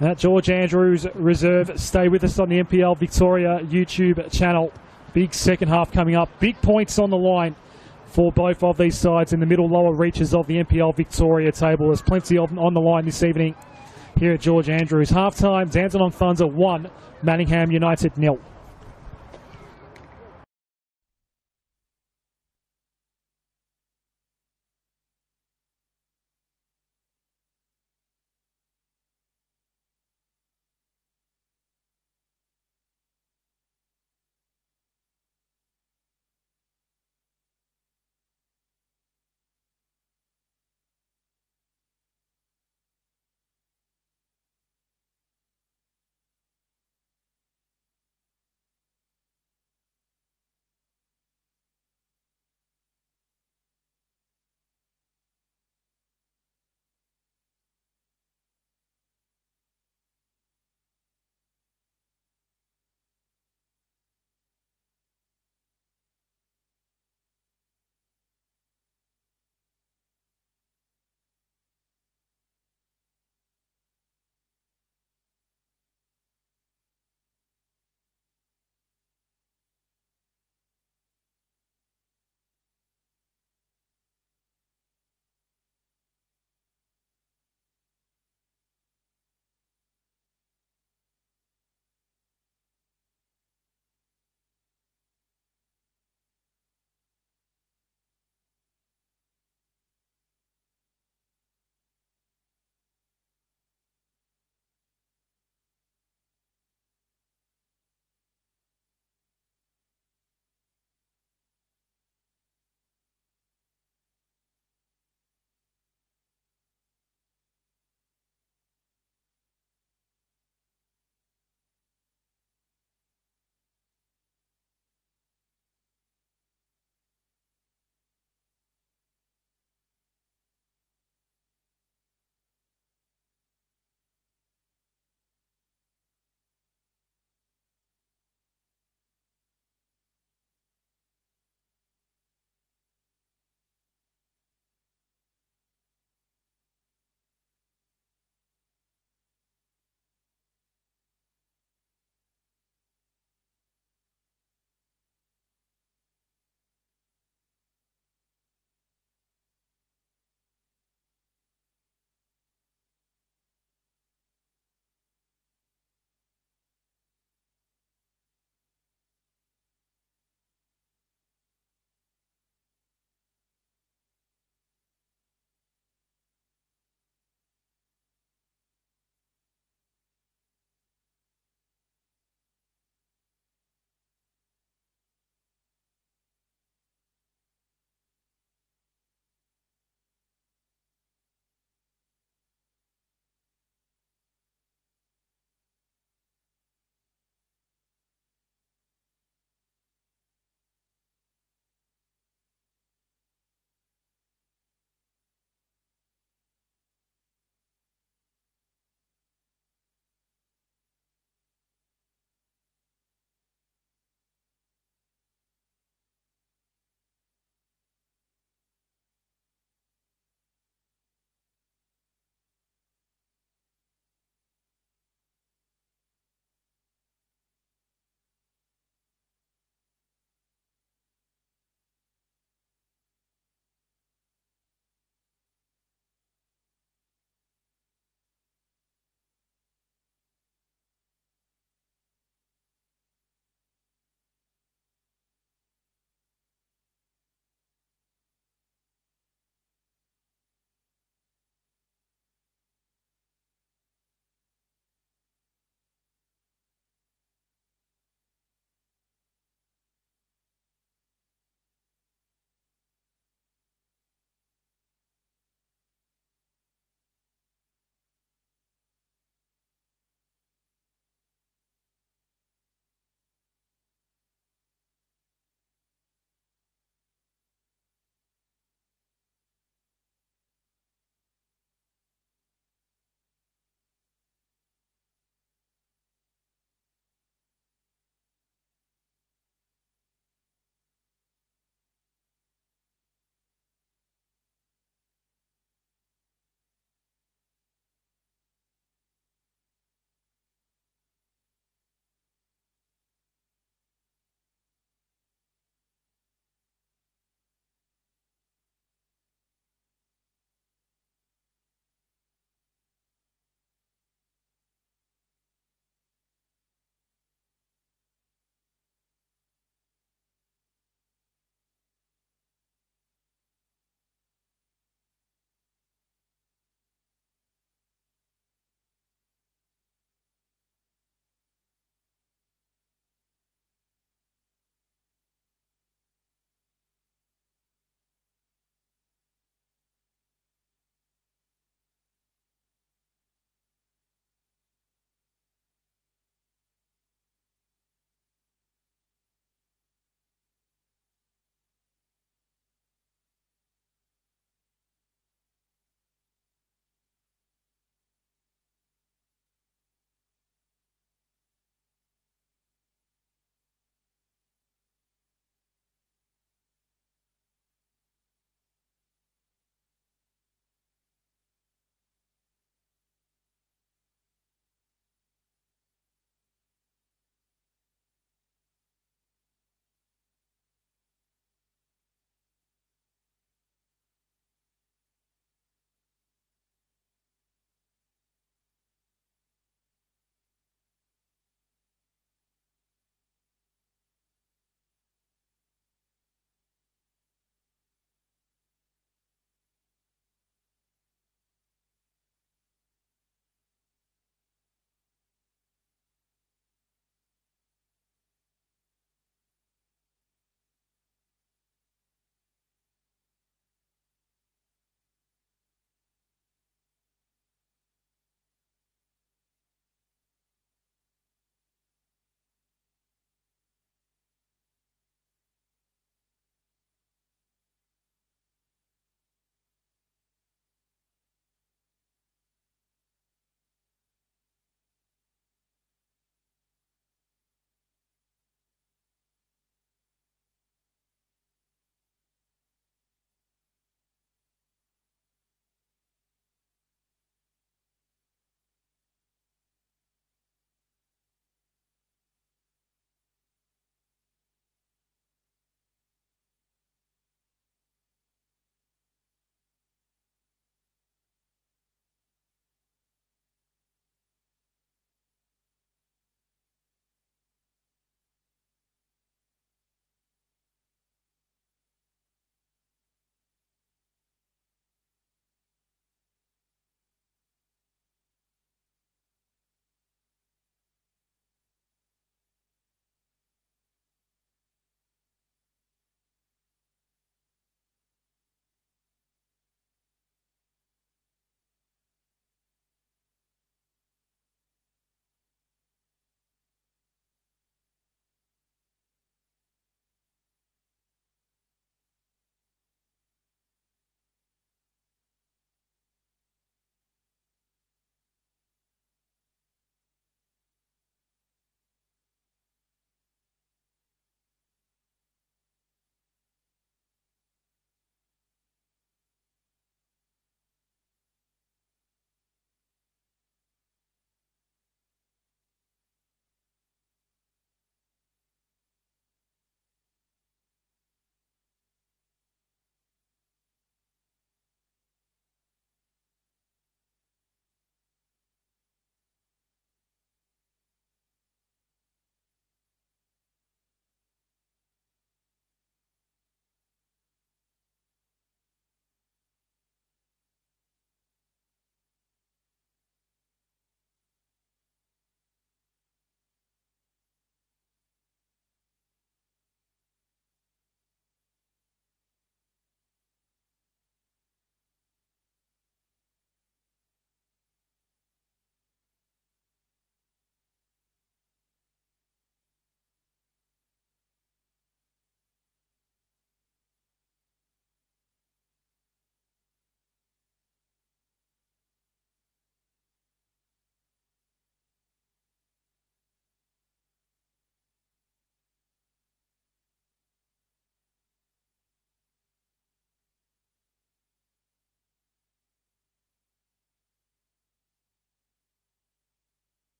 At George Andrews Reserve. Stay with us on the NPL Victoria YouTube channel. Big second half coming up. Big points on the line for both of these sides in the middle lower reaches of the NPL Victoria table. There's plenty of on the line this evening here at George Andrews. Half-time, Dandenong Thunder 1, Manningham United 0.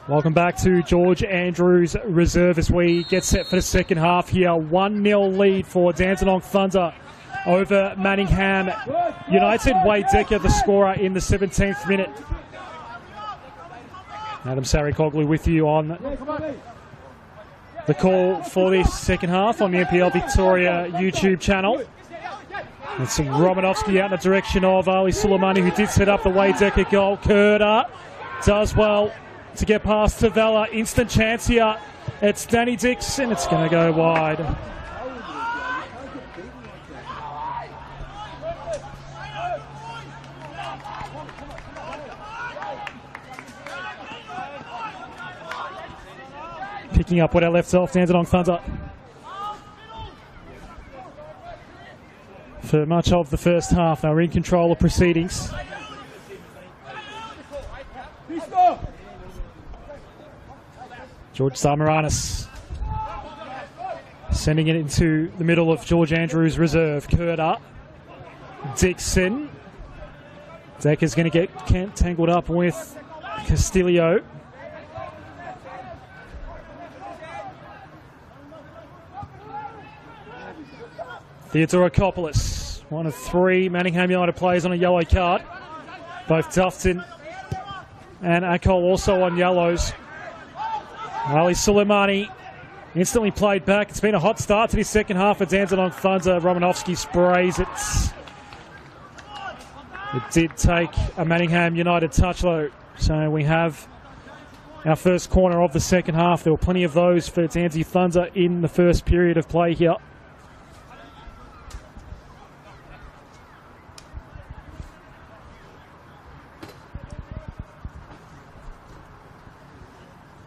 Welcome back to George Andrews Reserve as we get set for the second half here. 1-0 lead for Dandenong Thunder over Manningham United. Wade Decker, the scorer in the 17th minute. Adam Sarikoglu with you on the call for this second half on the NPL Victoria YouTube channel. It's Romanovsky out in the direction of Ali Suleimani, who did set up the Wade Decker goal. Kurda does well to get past Tavella. Instant chance here. It's Danny Dix, and it's going to go wide. Picking up what I left off, Dandenong Thunder. For much of the first half, they were in control of proceedings. George Samaranis sending it into the middle of George Andrews Reserve. Kurda, Dixon. Decker's going to get tangled up with Castillo. Theodorakopoulos, one of 3 Manningham United players on a yellow card. Both Dufton and Akol also on yellows. Ali Suleimani instantly played back. It's been a hot start to this second half for Dandenong Thunder. Romanovsky sprays it. It did take a Manningham United touch though. So we have our first corner of the second half. There were plenty of those for Dandenong Thunder in the first period of play here.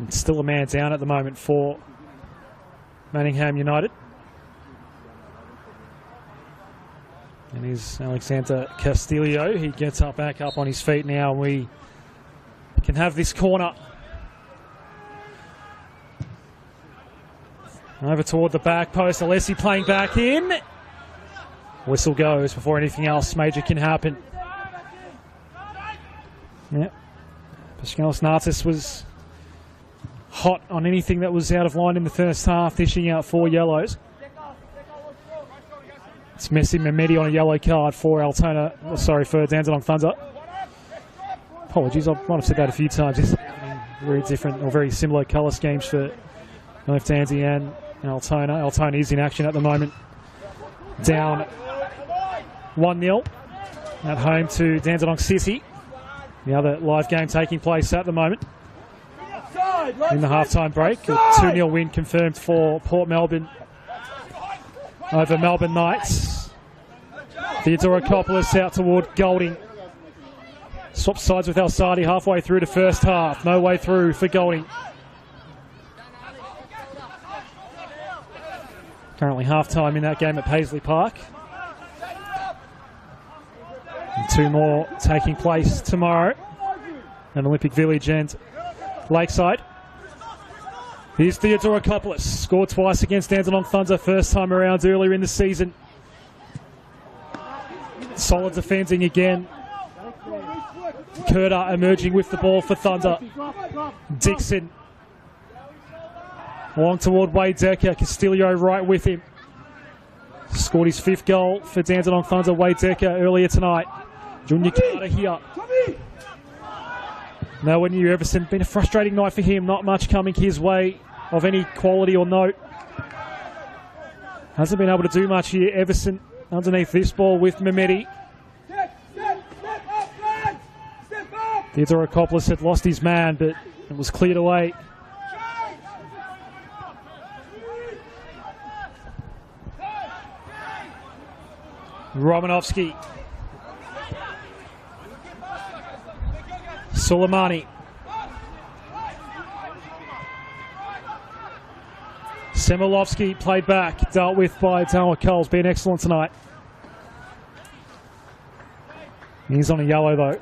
It's still a man down at the moment for Manningham United. And here's Alexander Castillo. He gets up back up on his feet now. We can have this corner. Over toward the back post. Alessi playing back in. Whistle goes before anything else major can happen. Yep. Pascalis Nartis was hot on anything that was out of line in the first half, dishing out 4 yellows. It's Messi Mehmedi on a yellow card for for Dandenong Thunder. Apologies, I might have said that a few times. It's very different or very similar colour schemes for both Dandy and Altona. Altona is in action at the moment. Down 1-0 at home to Dandenong City. The other live game taking place at the moment. In the halftime break, a 2-0 win confirmed for Port Melbourne over Melbourne Knights. Theodorakopoulos out toward Golding. Swap sides with Al-Sadi halfway through the first half. No way through for Golding. Currently halftime in that game at Paisley Park. And 2 more taking place tomorrow at Olympic Village and Lakeside. Here's Theodorakopoulos. Scored twice against Dandenong Thunder first time around earlier in the season. Solid defending again. Kurda emerging with the ball for Thunder. Dixon. Along toward Wade Decker. Castillo right with him. Scored his 5th goal for Dandenong Thunder. Wade Decker earlier tonight. Junior Carter here. Nowhere near Everson. Been a frustrating night for him. Not much coming his way of any quality or note. Hasn't been able to do much here. Everson underneath this ball with Mehmedi. Theodorakopoulos had lost his man, but it was cleared away. Romanovsky. Suleimani. Semilovsky played back, dealt with by Talma Cole's been excellent tonight. He's on a yellow though.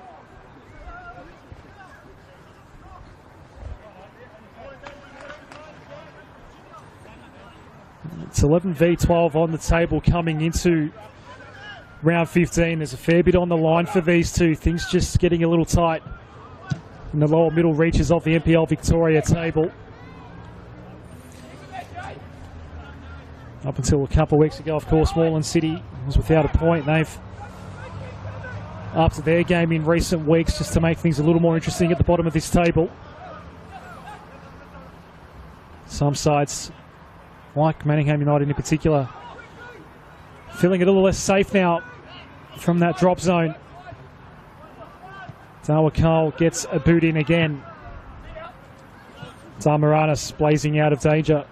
It's 11v12 on the table coming into round 15. There's a fair bit on the line for these two. Things just getting a little tight in the lower middle reaches of the NPL Victoria table. Up until a couple of weeks ago, of course, Moreland City was without a point. They've upped their game in recent weeks just to make things a little more interesting at the bottom of this table. Some sides, like Manningham United in particular, feeling a little less safe now from that drop zone. Dawakal gets a boot in again. Damaranis blazing out of danger.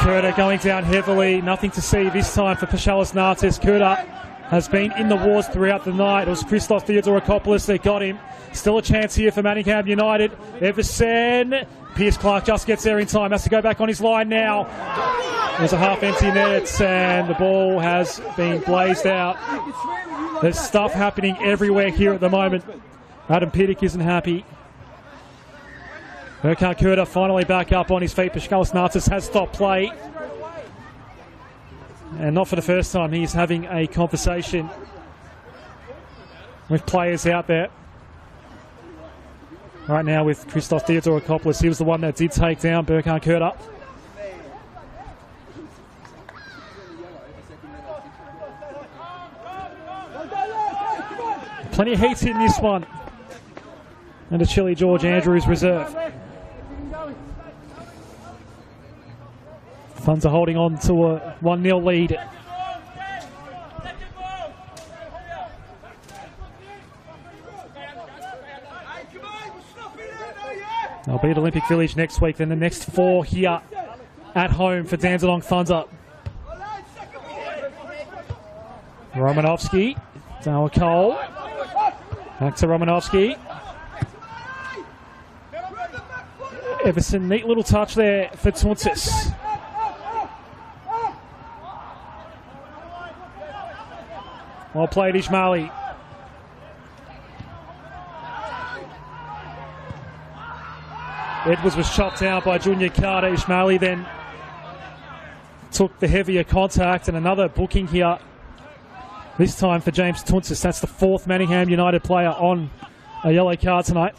Kurta going down heavily. Nothing to see this time for Pashalis Nartis. Kurta has been in the wars throughout the night. It was Christos Theodorakopoulos that got him. Still a chance here for Manningham United. Everson. Pierce Clark just gets there in time. Has to go back on his line now. There's a half-empty net and the ball has been blazed out. There's stuff happening everywhere here at the moment. Adam Piddick isn't happy. Burkhard Kurta finally back up on his feet. Pashalis Nartis has stopped play. And not for the first time, he's having a conversation with players out there. Right now with Christos Theodorakopoulos, he was the one that did take down Burkhard Kurta. Plenty of heat in this one. And a Chile George Andrews reserve. Funds are holding on to a 1-0 lead. They'll beat Olympic Village next week. Then the next 4 here at home for Dandenong Thunder. Romanovsky. Dawakal. Back to Romanovsky. Everson, neat little touch there for Tuntis. Well played, Ismaili. Edwards was chopped down by Junior Carter. Ismaili then took the heavier contact, and another booking here. This time for James Tuntis. That's the 4th Manningham United player on a yellow card tonight.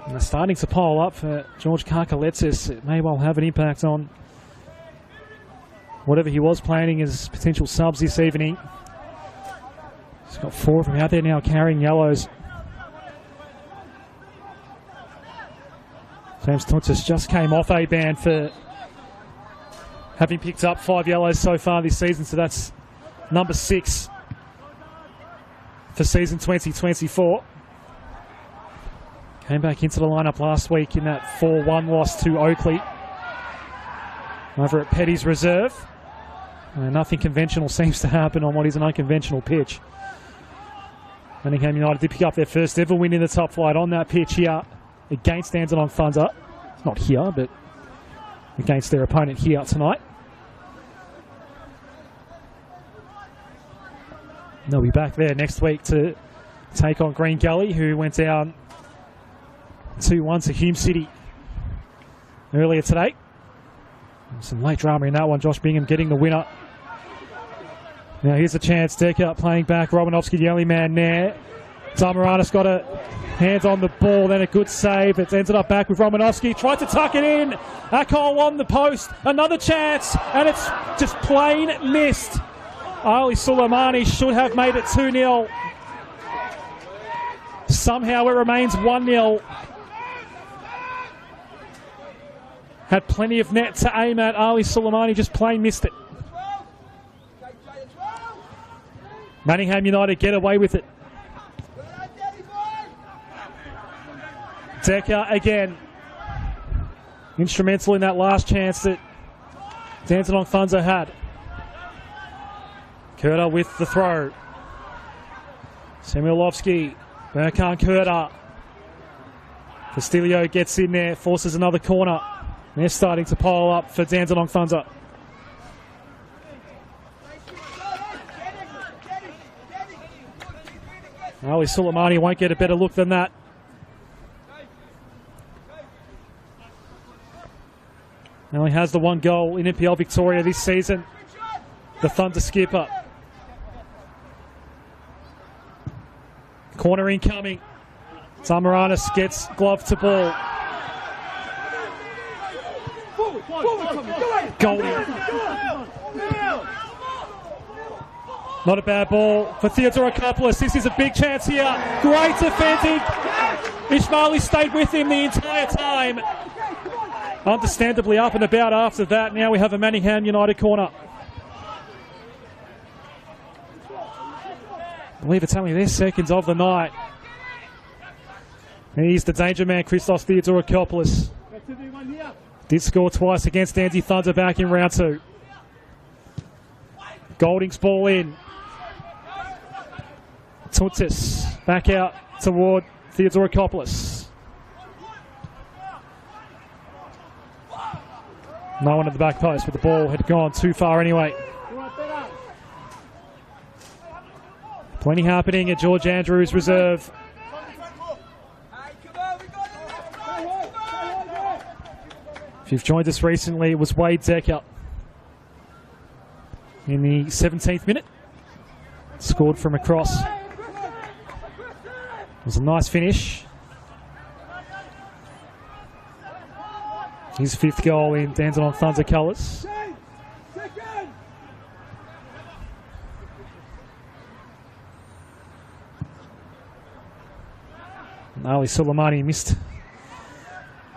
And they're starting to pile up for George Karkaletsis. It may well have an impact on whatever he was planning as potential subs this evening. He's got 4 of them out there now carrying yellows. James Tuntis just came off a ban for having picked up 5 yellows so far this season, so that's number 6 for season 2024. Came back into the lineup last week in that 4-1 loss to Oakley over at Petty's Reserve. Nothing conventional seems to happen on what is an unconventional pitch. Manningham United did pick up their first ever win in the top flight on that pitch here against Dandenong Thunder. Not here, but against their opponent here tonight. They'll be back there next week to take on Green Gully, who went down 2-1 to Hume City earlier today. Some late drama in that one. Josh Bingham getting the winner. Now here's a chance. Decker playing back. Romanovsky, the only man there. Damaranis got a hand on the ball, then a good save. It's ended up back with Romanovsky. Tried to tuck it in. Akol on the post. Another chance, and it's just plain missed. Ali Suleimani should have made it 2-0. Somehow it remains 1-0. Had plenty of net to aim at. Ali Suleimani just plain missed it. Manningham United get away with it. Decker again. Instrumental in that last chance that Dandenong Thunder had. Kurta with the throw. Semyolovsky, Burkhan Kurta. Castillo gets in there, forces another corner. They're starting to pile up for Dandenong Thunder. Ali Suleimani won't get a better look than that. He only has the one goal in NPL Victoria this season. The Thunder skipper. Corner incoming. Zamaranis gets glove to ball. Goldie. Not a bad ball for Theodorakopoulos. This is a big chance here. Great defending. Ismaili stayed with him the entire time. Understandably up and about after that. Now we have a Manningham United corner. I believe it's only their second of the night. He's the danger man, Christos Theodorakopoulos. Did score twice against Andy Thunder back in round 2. Golding's ball in. Tuntis back out toward Theodorakopoulos. No one at the back post, but the ball had gone too far anyway. Plenty happening at George Andrews Reserve. If you've joined us recently, it was Wade Decker in the 17th minute. Scored from across. It was a nice finish. His 5th goal in Dandenong Thunder colours. Ali Suleimani missed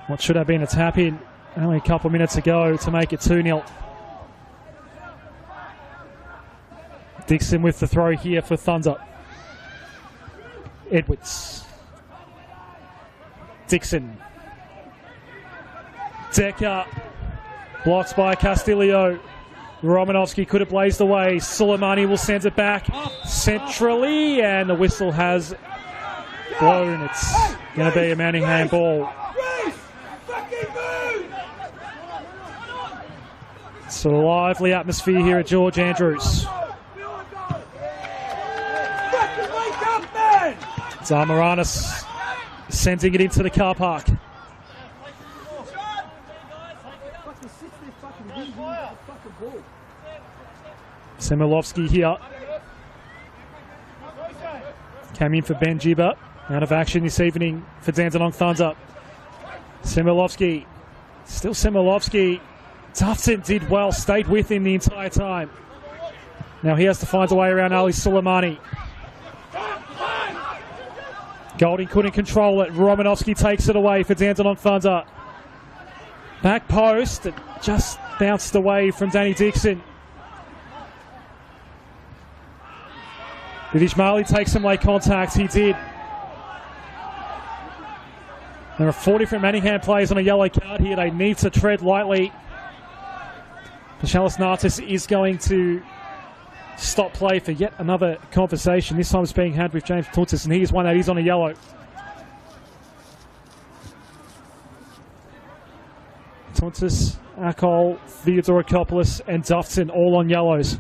what should have been a tap-in only a couple of minutes ago to make it 2-0. Dixon with the throw here for Thunder. Edwards. Dixon. Decker. Blocks by Castillo. Romanovsky could have blazed away. Suleimani will send it back centrally, and the whistle has blown. It's going to be a Manningham ball. It's a lively atmosphere here at George Andrews. Zamaranis sending it into the car park. Semyolovsky here. Came in for Ben Gibber. Out of action this evening for Dandenong Thunder. Semyolovsky. Still Semyolovsky. Tufton did well, stayed with him the entire time. Now he has to find a way around Ali Suleimani. Golding couldn't control it. Romanovsky takes it away for Dandenong Thunder. Back post. It just bounced away from Danny Dixon. Did Ismaili take some late contact? He did. There are 4 different Manningham players on a yellow card here. They need to tread lightly. Pashalis Nartis is going to stop play for yet another conversation. This time it's being had with James Tuntis, and he is one that is on a yellow. Tuntis, Akol, Theodorakopoulos and Dufton all on yellows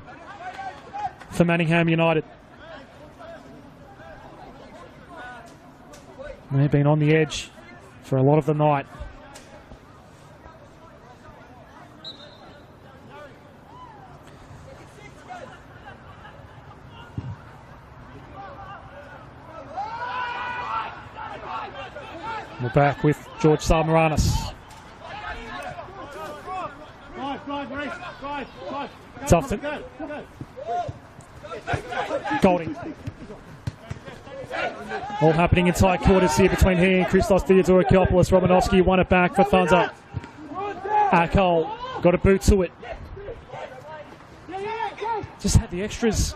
for Manningham United. They've been on the edge for a lot of the night. We're back with George Zamaranis. Tufton. Golding. All happening in tight quarters here between he and Christos Theodorakopoulos. Romanovsky won it back for Thunder. Akol got a boot to it. Just had the extras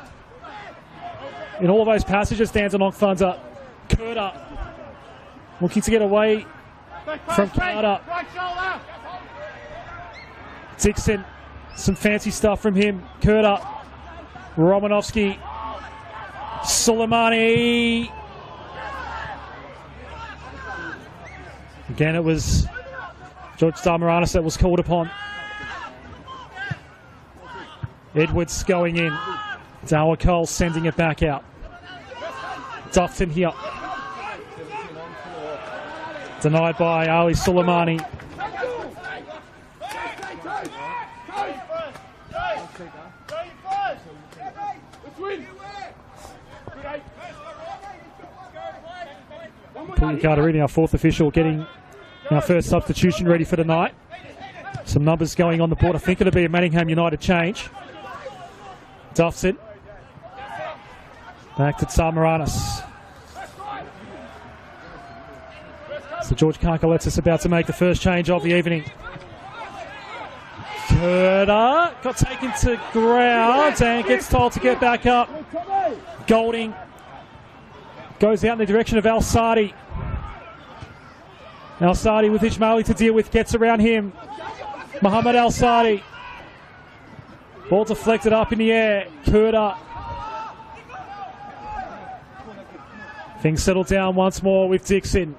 in all of those passages. Dandenong Thunder. Kurta looking to get away from Carter. Dixon, some fancy stuff from him. Kurta, Romanovsky Soleimani. Again, it was George Damaranis that was called upon. Edwards going in. Dower Cole sending it back out. Dufton here. Denied by Ali Soleimani. Carterini, our fourth official, getting our first substitution ready for tonight. Some numbers going on the board. I think it'll be a Manningham United change. Duffs it. Back to Damaranis. So George Karkaletsis about to make the first change of the evening. Kurta got taken to ground and gets told to get back up. Golding goes out in the direction of Al-Sadi. Al-Sadi with Ismaili to deal with, gets around him. Muhammad Al-Sadi. Ball deflected up in the air. Kurta. Things settle down once more with Dixon.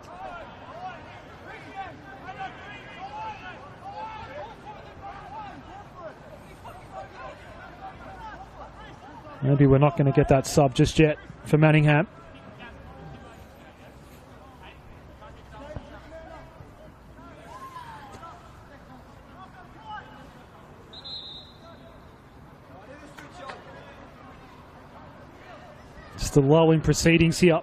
Maybe we're not going to get that sub just yet for Manningham. Just a lull in proceedings here.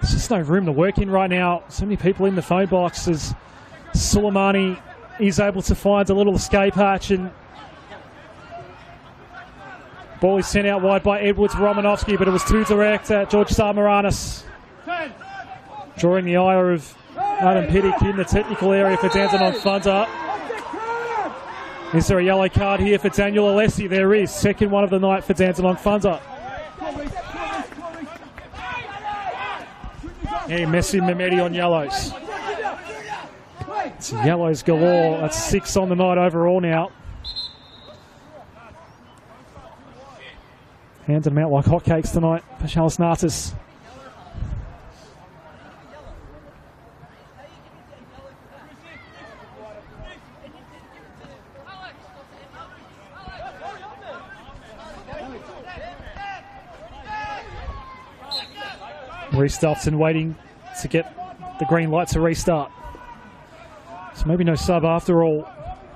There's just no room to work in right now. So many people in the phone box as Soleimani is able to find a little escape hatch, and ball is sent out wide by Edwards Romanovsky, but it was too direct at George Damaranis. Drawing the ire of Adam Piddick in the technical area for Dandenong Thunder. Is there a yellow card here for Daniel Alessi? There is. Second one of the night for Dandenong Thunder. Hey, Messi Mehmedi on yellows. It's yellows galore. That's 6 on the night overall now. Handing them out like hotcakes tonight for Charles Natas. Reece Duffton waiting to get the green light to restart. So maybe no sub after all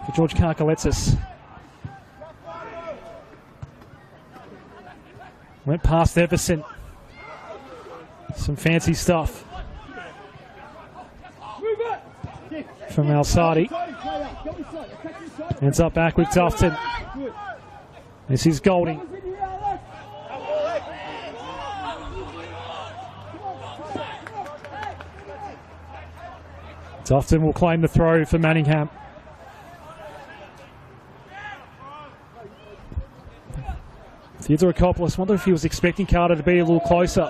for George Karkaletsis. Went past Everson. Some fancy stuff from Al-Sadi. Ends up back with Duffton. This is Golding. Duffton will claim the throw for Manningham. Theodorakopoulos, wonder if he was expecting Carter to be a little closer.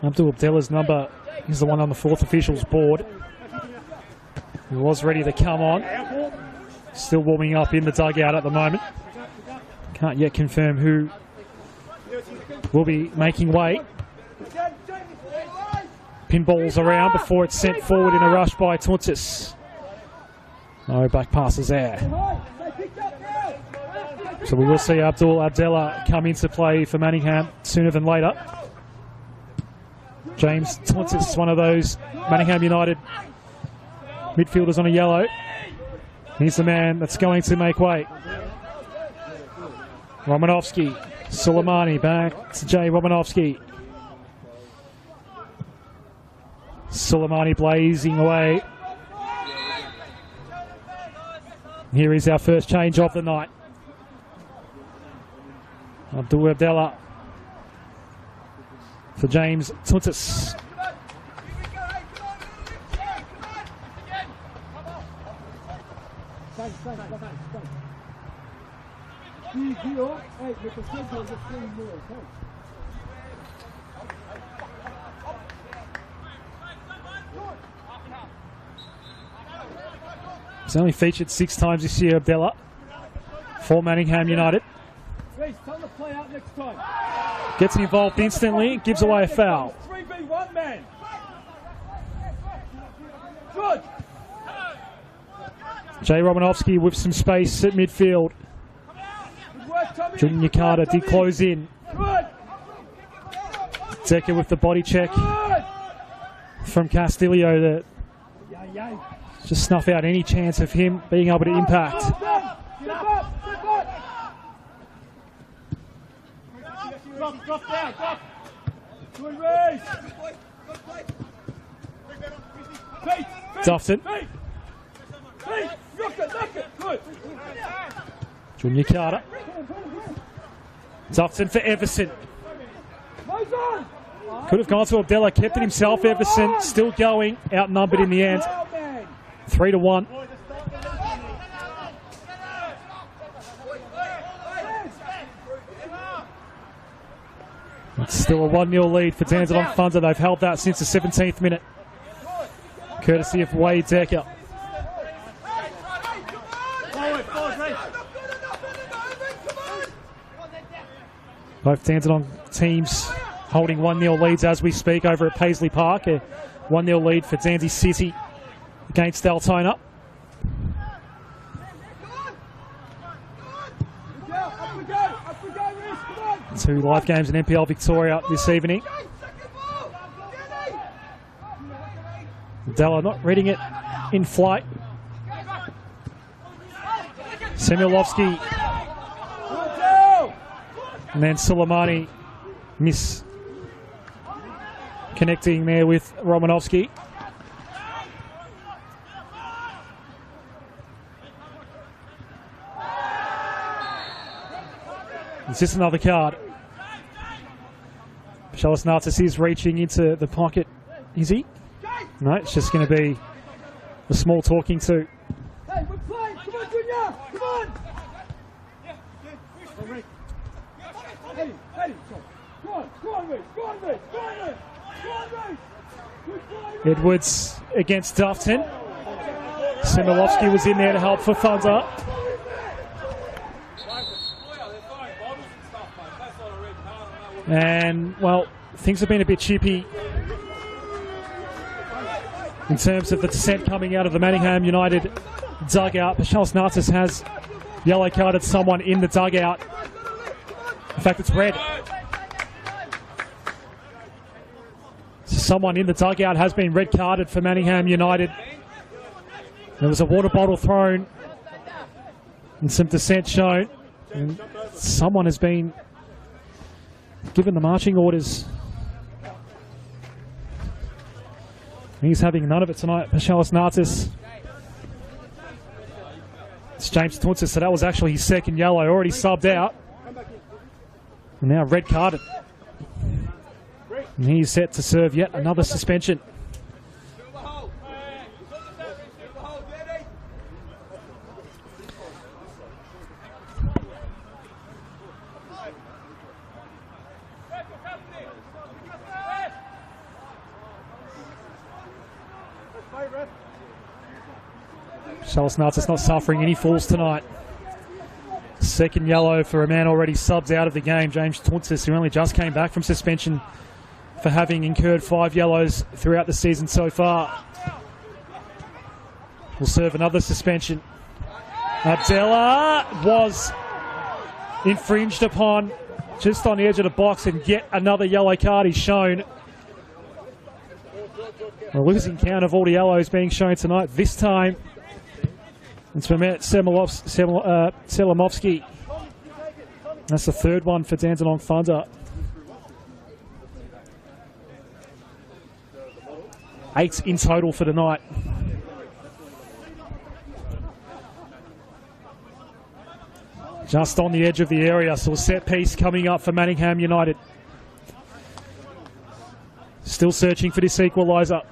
Abdul Abdella's number is the one on the fourth official's board. He was ready to come on. Still warming up in the dugout at the moment. Can't yet confirm who will be making way. Pinballs around before it's sent forward in a rush by Tuntis. No back passes there. So we will see Abdul Abdella come into play for Manningham sooner than later. James Tuntis, one of those Manningham United midfielders on a yellow. He's the man that's going to make way. Romanovsky, Soleimani back to Jay Romanovsky. Soleimani blazing away. Here is our first change of the night. Abdul Abdella for James Tuntis. He's only featured 6 times this year, Abdallah, for Manningham United. Gets involved instantly, gives away a foul. 3v1 man. Good. Jay Romanovsky with some space at midfield. Junior Carter did close in. Decker with the body check from Castillo to just snuff out any chance of him being able to impact. Drop down, drop. Dufton. Junior Carter. Dufton for Everson. Could have gone to Abdallah, kept it himself. Everson still going, outnumbered in the end. 3-1. It's still a 1-0 lead for Dandenong Thunder. They've held that since the 17th minute, courtesy of Wade Decker. Both Dandenong teams holding 1-0 leads as we speak over at Paisley Park. A 1-0 lead for Dandy City against Altona. Two live games in NPL Victoria this evening. Della not reading it in flight. Semyolovsky. And then Suleimani connecting there with Romanovsky. It's just another card. Charles Nartis is reaching into the pocket. Is he? No, it's just going to be a small talking to. Hey, we're playing. Come on, Junior. Come on. Edwards against Dufton. Semyolovsky was in there to help for Thunder. And, well, things have been a bit chippy in terms of the descent coming out of the Manningham United dugout. Charles Nartis has yellow carded someone in the dugout. In fact, it's red. Someone in the dugout has been red carded for Manningham United. There was a water bottle thrown and some dissent shown. And someone has been given the marching orders. He's having none of it tonight. Pashalis Nartis. It's James Tunsis, so that was actually his second yellow, already subbed out. And now red carded. And he's set to serve yet another suspension. Charles Nartis not suffering any falls tonight. Second yellow for a man already subbed out of the game, James Tunsis, who only just came back from suspension for having incurred 5 yellows throughout the season so far. Will serve another suspension. Abdallah was infringed upon just on the edge of the box, and yet another yellow card is shown. A losing count of all the yellows being shown tonight. This time it's from Selimovsky. That's the third one for Dandenong Thunder. 8 in total for tonight. Just on the edge of the area, so a set piece coming up for Manningham United. Still searching for this equaliser.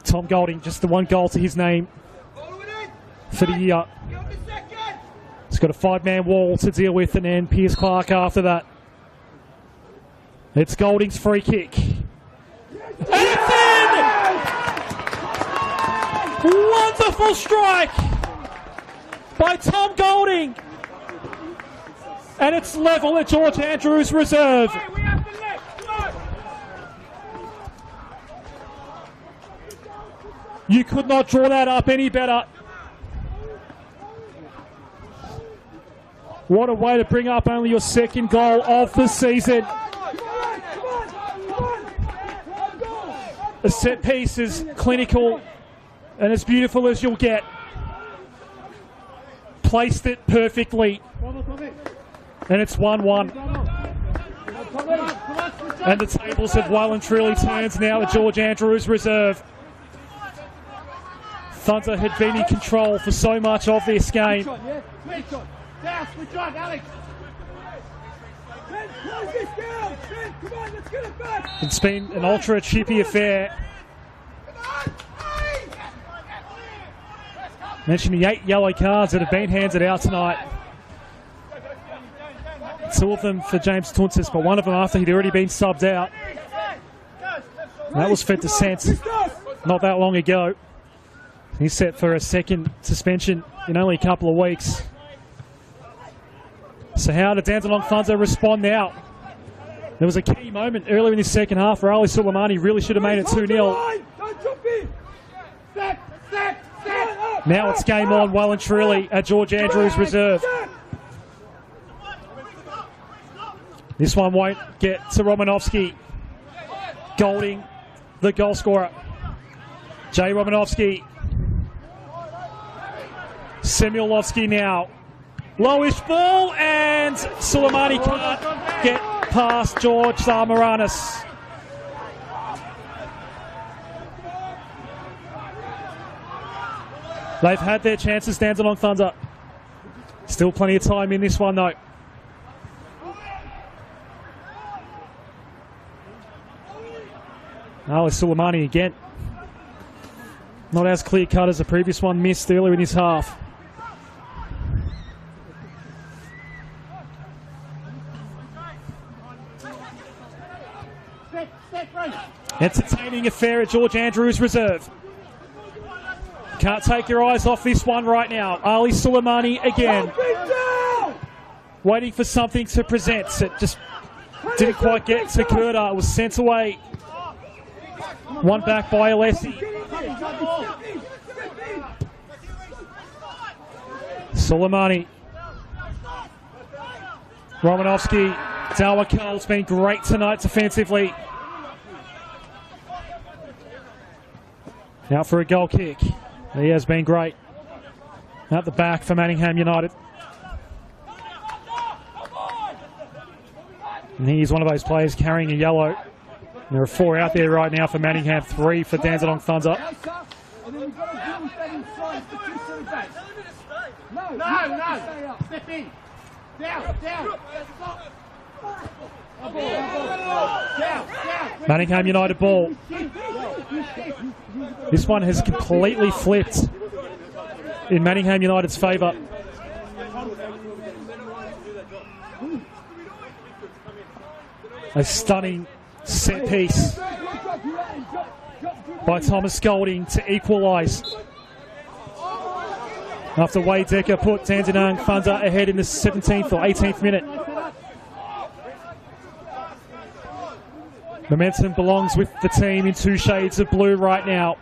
Tom Golding, just the one goal to his name. for the year. He's got a 5-man wall to deal with, and then Pierce Clark after that. It's Golding's free kick. And it's in! Wonderful strike by Tom Golding. And it's level at George Andrews Reserve. You could not draw that up any better. What a way to bring up only your second goal of the season. The set piece is clinical and as beautiful as you'll get. Placed it perfectly. And it's 1-1. And the tables have well and truly turned now at George Andrews Reserve. Thunder had been in control for so much of this game. It's been an ultra chippy affair. Mentioned the 8 yellow cards that have been handed out tonight. 2 of them for James Tunsis, but 1 of them after he'd already been subbed out. And that was for dissent not that long ago. He's set for a second suspension in only a couple of weeks. So how did Dandenong Thunder respond now? There was a key moment earlier in the second half where Ali Suleimani really should have made it 2-0. Now it's game on well and truly at George Andrews Reserve. This one won't get to Romanovsky. Golding, the goal scorer. Jay Romanovsky. Semyolovsky now. Lowish ball, and Suleimani can't get past George Moranis. They've had their chances, Dandenong Thunder. Still plenty of time in this one, though. Ali Suleimani again. Not as clear-cut as the previous one missed earlier in his half. Entertaining affair at George Andrews Reserve. Can't take your eyes off this one right now. Ali Suleimani again. Waiting for something to present. It just didn't quite get to Kurta. It was sent away. One back by Alessi. Suleimani. Romanovsky. Dawakal's been great tonight defensively. Now for a goal kick. He has been great. Out the back for Manningham United. And he's one of those players carrying a yellow. There are 4 out there right now for Manningham, 3 for Dandenong Thunder. No. Step in. Down. Manningham United ball. This one has completely flipped in Manningham United's favour. A stunning set piece by Thomas Golding to equalise. After Wade Decker put Dandenong Thunder ahead in the 17th or 18th minute. Momentum belongs with the team in 2 shades of blue right now.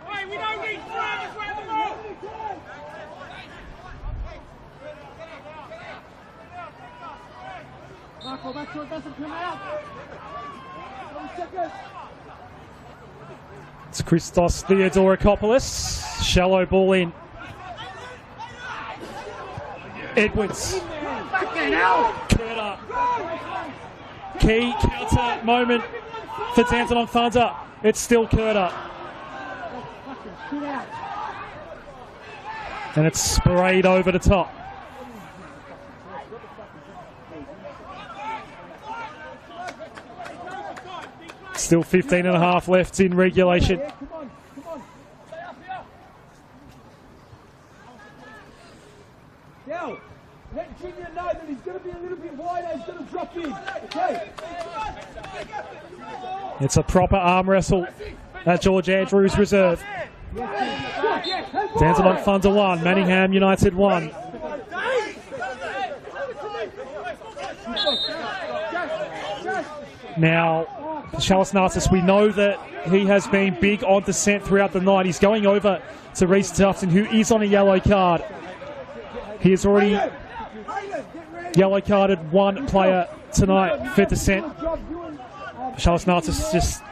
It's Christos Theodorakopoulos. Shallow ball in. Edwards. Kurta. Key counter moment for Dandenong Thunder. It's still Kurta. And it's sprayed over the top. Still 15 and a half left in regulation. Cal, let Junior know that he's going to be a little bit wider, he's going to drop in. Okay. It's a proper arm wrestle at George Andrews Reserve. Dandenong Thunder 1, Manningham United 1. Now, Charles Narcissus, we know that he has been big on dissent throughout the night. He's going over to Reese Tufton, who is on a yellow card. He has already yellow carded one player tonight for dissent. Charles Narcissus just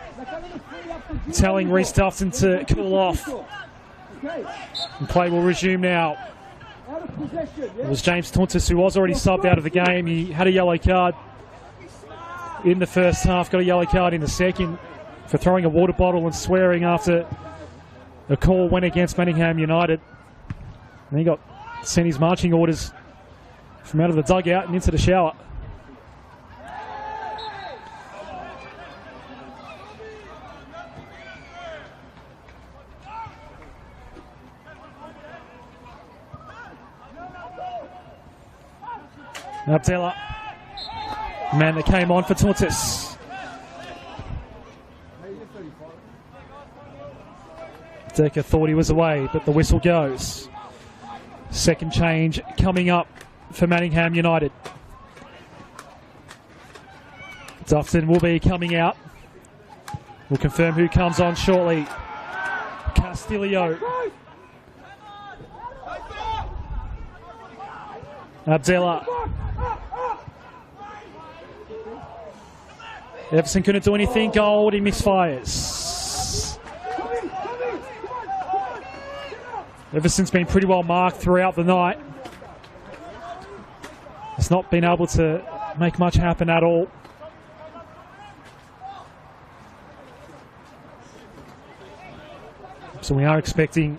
telling Reese Tufton to cool off. And play will resume now. It was James Tuntis who was already subbed out of the game. He had a yellow card in the first half, got a yellow card in the second for throwing a water bottle and swearing after a call went against Manningham United. And he got sent his marching orders from out of the dugout and into the shower. Abdella, man that came on for Tuntis. Decker thought he was away, but the whistle goes. Second change coming up for Manningham United. Tufton will be coming out. We'll confirm who comes on shortly. Castillo. Abdella. Everson couldn't do anything. Gold, he misfires. Everson's been pretty well marked throughout the night. He's not been able to make much happen at all. So we are expecting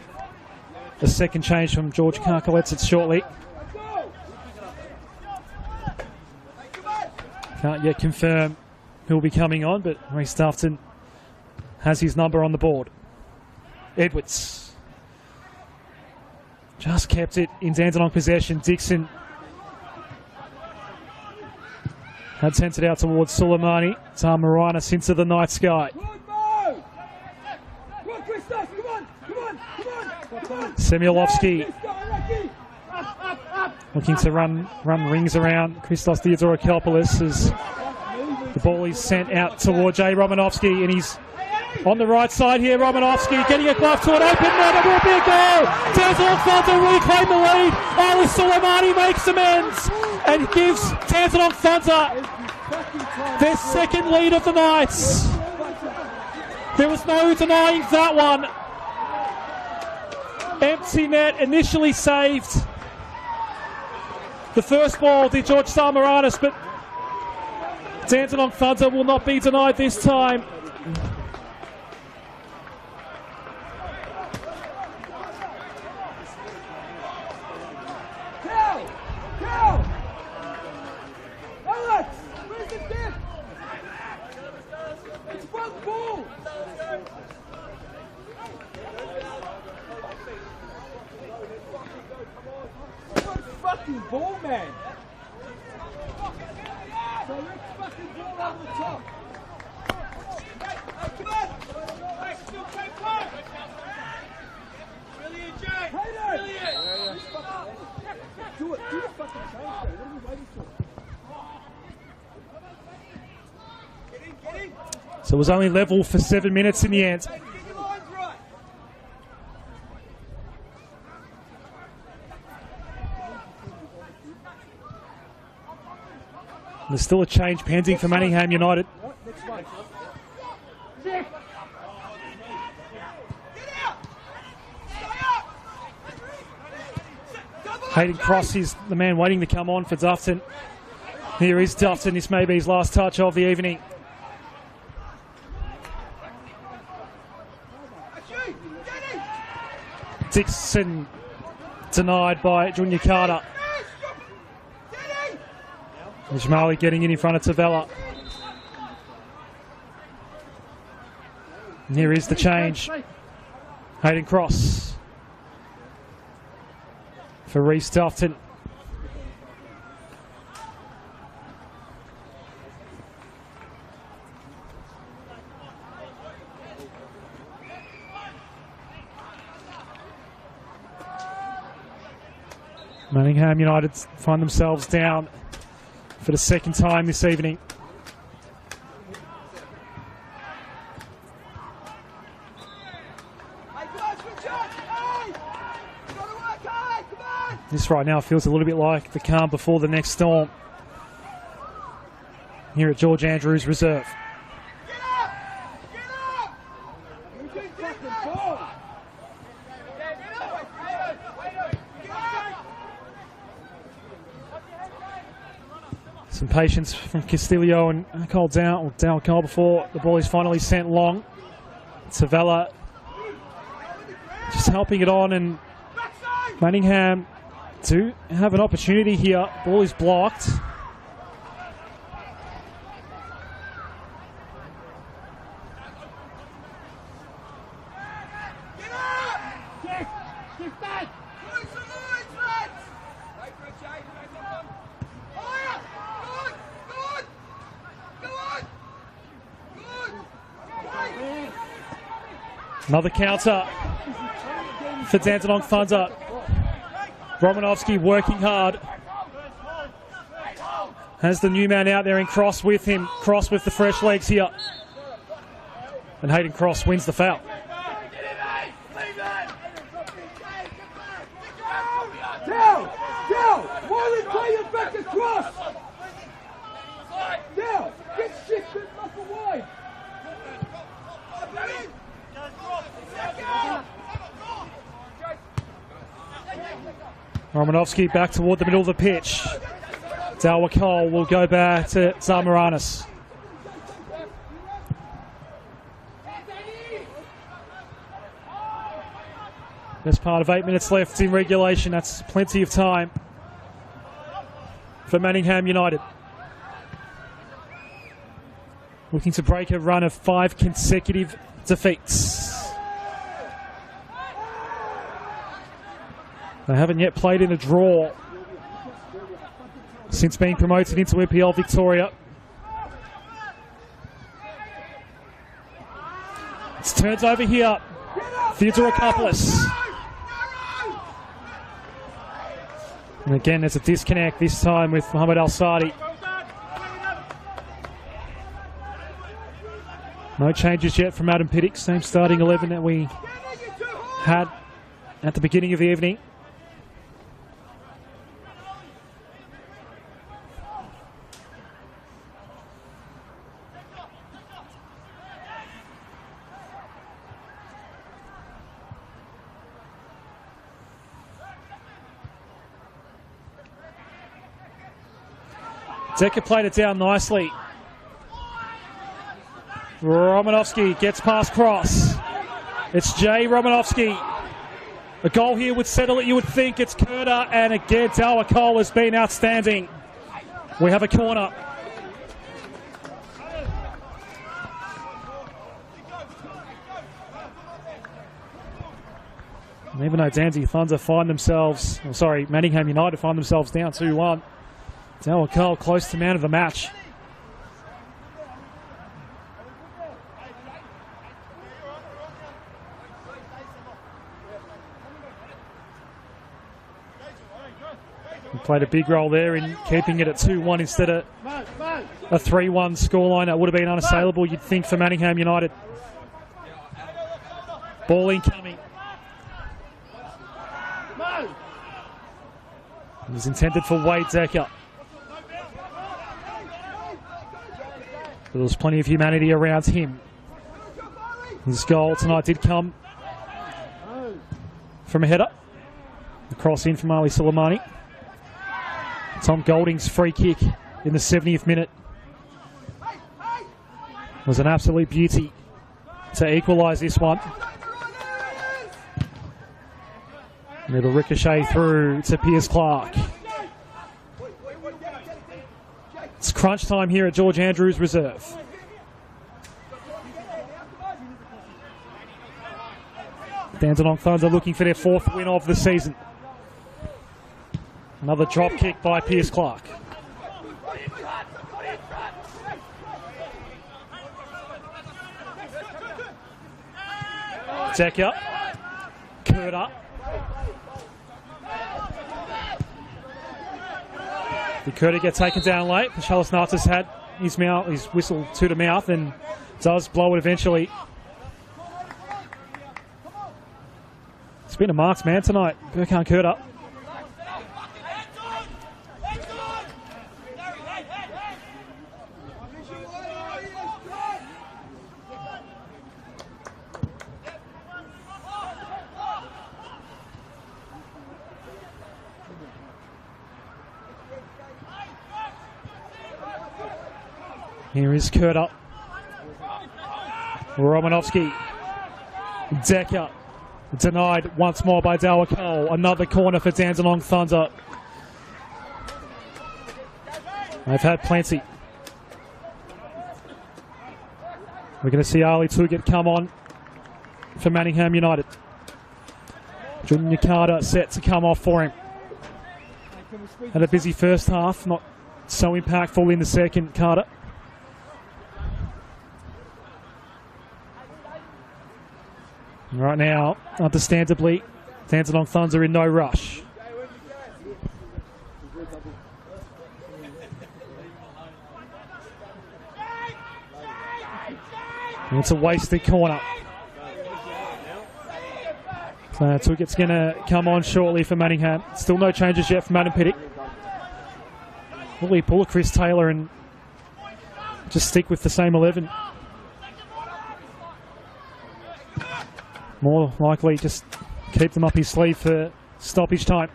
a second change from George Karkolets shortly. Can't yet confirm who'll be coming on, but Reese Tufton has his number on the board. Edwards just kept it in Dandenong possession. Dixon had sent it out towards Suleimani. Tamaranis into the night sky. Semyolovsky looking to run rings around Christos Theodorakopoulos as the ball is sent out towards Jay Romanovsky, and he's on the right side here. Romanovsky getting a glove to an open net. It will be a goal. Dandenong Thunder reclaim the lead. Ali Suleimani makes amends and gives Dandenong Thunder their second lead of the night. There was no denying that one. Empty net initially saved the first ball did George Tamaranis, but Dandenong Thunder will not be denied this time. Alex, where's the dip? It's one ball. Fucking ball, man. So let's fucking ball on the top. Come on. Still take one. Brilliant, Jay. Brilliant. Do it. Do the fucking change, Jay. What are we waiting for? Get in. So it was only level for 7 minutes in the end. There's still a change pending for Manningham United. Hayden Cross is the man waiting to come on for Tufton. Here is Tufton. This may be his last touch of the evening. Dixon denied by Junior Carter. Jamali getting in front of Tavella. And here is the change. Hayden Cross for Reese Tufton. Manningham United find themselves down for the second time this evening. This right now feels a little bit like the calm before the next storm here at George Andrews Reserve. Some patience from Castillo and Cole down Cole before the ball is finally sent long. Savella just helping it on, and Manningham do have an opportunity here. Ball is blocked. Another counter for Dandenong Thunder. Romanovsky working hard. Has the new man out there in Cross with him. Cross with the fresh legs here. And Hayden Cross wins the foul. Down! Wally, play it back across! Down! Get shifted muscle wide! Romanovsky back toward the middle of the pitch. Dalwa Cole will go back to Zamaranis. Best part of 8 minutes left in regulation. That's plenty of time for Manningham United. Looking to break a run of 5 consecutive defeats. They haven't yet played in a draw since being promoted into NPL Victoria. It's turns over here. Theodorakopoulos. And again, there's a disconnect this time with Mohamed Al-Sadi. No changes yet from Adam Pittick. Same starting 11 that we had at the beginning of the evening. Decker played it down nicely. Romanovsky gets past Cross. It's Jay Romanovsky. A goal here would settle it, you would think. It's Kurta, and again, Dalwa Cole has been outstanding. We have a corner. And even though Dandenong Thunder find themselves, Manningham United find themselves down 2-1. Dalwa Cole close to man of the match. He played a big role there in keeping it at 2-1 instead of a 3-1 scoreline. That would have been unassailable, you'd think, for Manningham United. Ball incoming. It was intended for Wade Decker. There was plenty of humanity around him. His goal tonight did come from a header. The cross in from Ali Soleimani. Tom Golding's free kick in the 70th minute was an absolute beauty to equalise this one. And it'll ricochet through to Piers Clark. It's crunch time here at George Andrews Reserve. Dandenong Thunder looking for their 4th win of the season. Another drop kick by Piers Clark. Decker. Kurta. He could get taken down late. Charles Nartis had his whistle to the mouth and does blow it eventually. It's been a marks man tonight. Gurkhan Kurta. Here is Kurta. Romanovsky. Decker. Denied once more by Dower Cole. Another corner for Dandenong Thunder. They've had plenty. We're going to see Ali Tuget come on for Manningham United. Junior Carter set to come off for him. Had a busy first half, not so impactful in the second, Carter. Right now, understandably, Dandenong Thunder in no rush. And it's a wasted corner. So Tuget's going to come on shortly for Manningham. Still no changes yet from Adam Pittick. Will he pull a Chris Taylor and just stick with the same 11? More likely just keep them up his sleeve for stoppage time.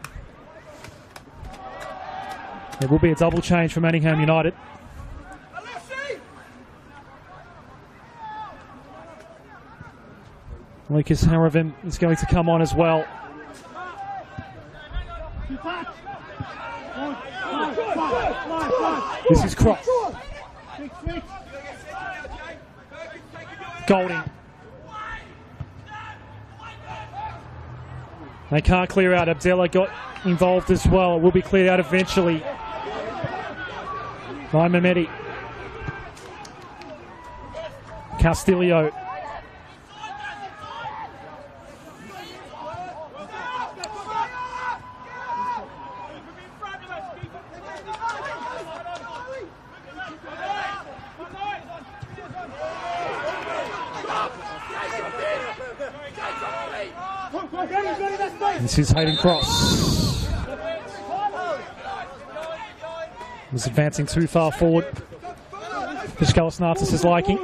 There will be a double change for Manningham United. Lucas Haravan is going to come on as well. This is Cross. Golding. They can't clear out. Abdella got involved as well. It will be cleared out eventually by Mehmeti. Castillo. This is Hayden Cross. Was advancing too far forward for Scalis Nartis' liking.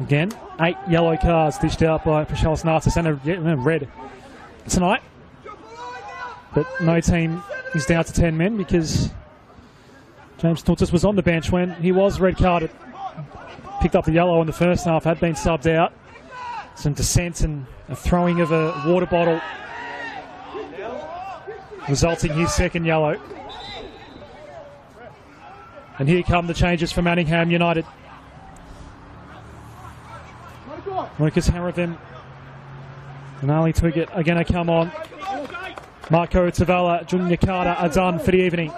Again, 8 yellow cards dished out by Paschalis Nartis and a red tonight. But no team is down to 10 men because James Tuntis was on the bench when he was red carded. Picked up the yellow in the first half, had been subbed out. Some dissent and a throwing of a water bottle, resulting his second yellow. And here come the changes for Manningham United. Lucas Haravan and Ali Tuget are going to come on. Marco Tavala, Junior Carter are done for the evening.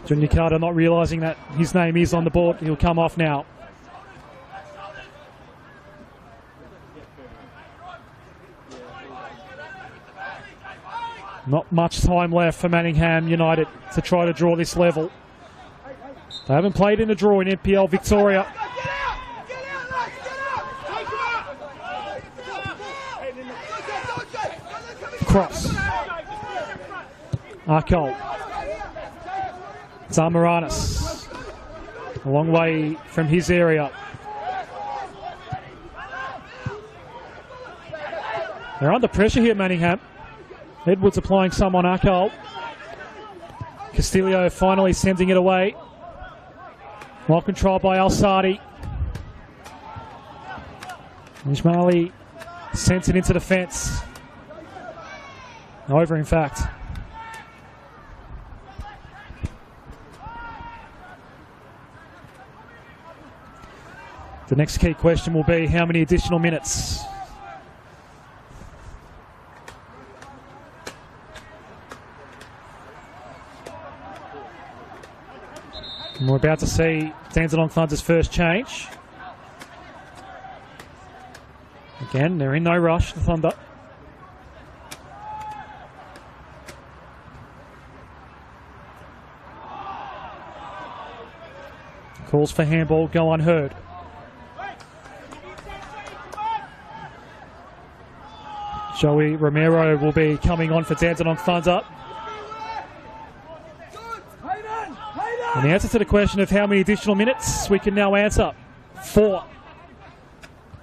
Junior Carter not realising that his name is on the board. He'll come off now. Not much time left for Manningham United to try to draw this level. They haven't played in a draw in NPL Victoria. Cross. Arkol. Zamaranis. A long way from his area. They're under pressure here, Manningham. Edwards applying some on Arkol. Castillo finally sending it away. Well controlled by Al-Sadi. Ismaili sends it into the fence. Over, in fact. The next key question will be how many additional minutes. And we're about to see Dandenong Thunder's first change. Again, they're in no rush, the Thunder. Calls for handball go unheard. Joey Romero will be coming on for Dandenong Thunder. And the answer to the question of how many additional minutes we can now answer. 4.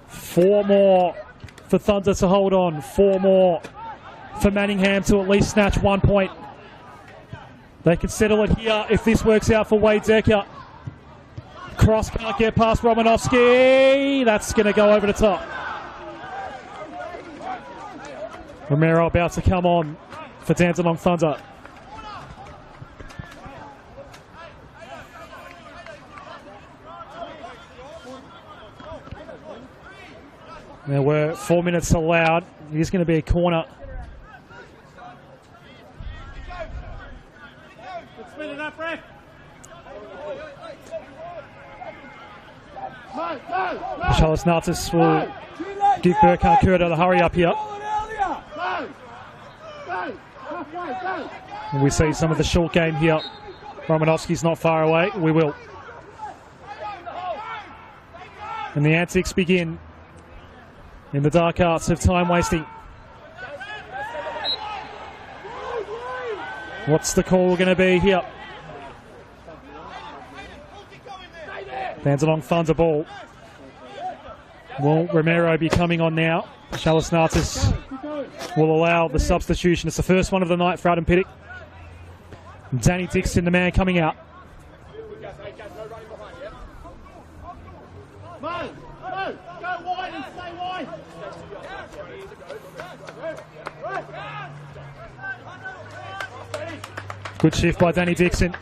4 more for Thunder to hold on. 4 more for Manningham to at least snatch 1 point. They can settle it here if this works out for Wade Decker. Cross can't get past Romanovsky. That's going to go over the top. Romero about to come on for Dandenong Thunder. There were 4 minutes allowed. It is going to be a corner. Spin it up, ref. Charles Nartis will give Burkhardt Kurta the hurry up here. And we see some of the short game here. Romanovsky's not far away. We will. And the antics begin in the dark arts of time wasting. What's the call going to be here? Dandenong Thunder ball. Will Romero be coming on now? Charles Nartis will allow the substitution. It's the first one of the night for Adam Pittock. Danny Dixon, the man coming out. Go wide and stay wide. Good shift by Danny Dixon.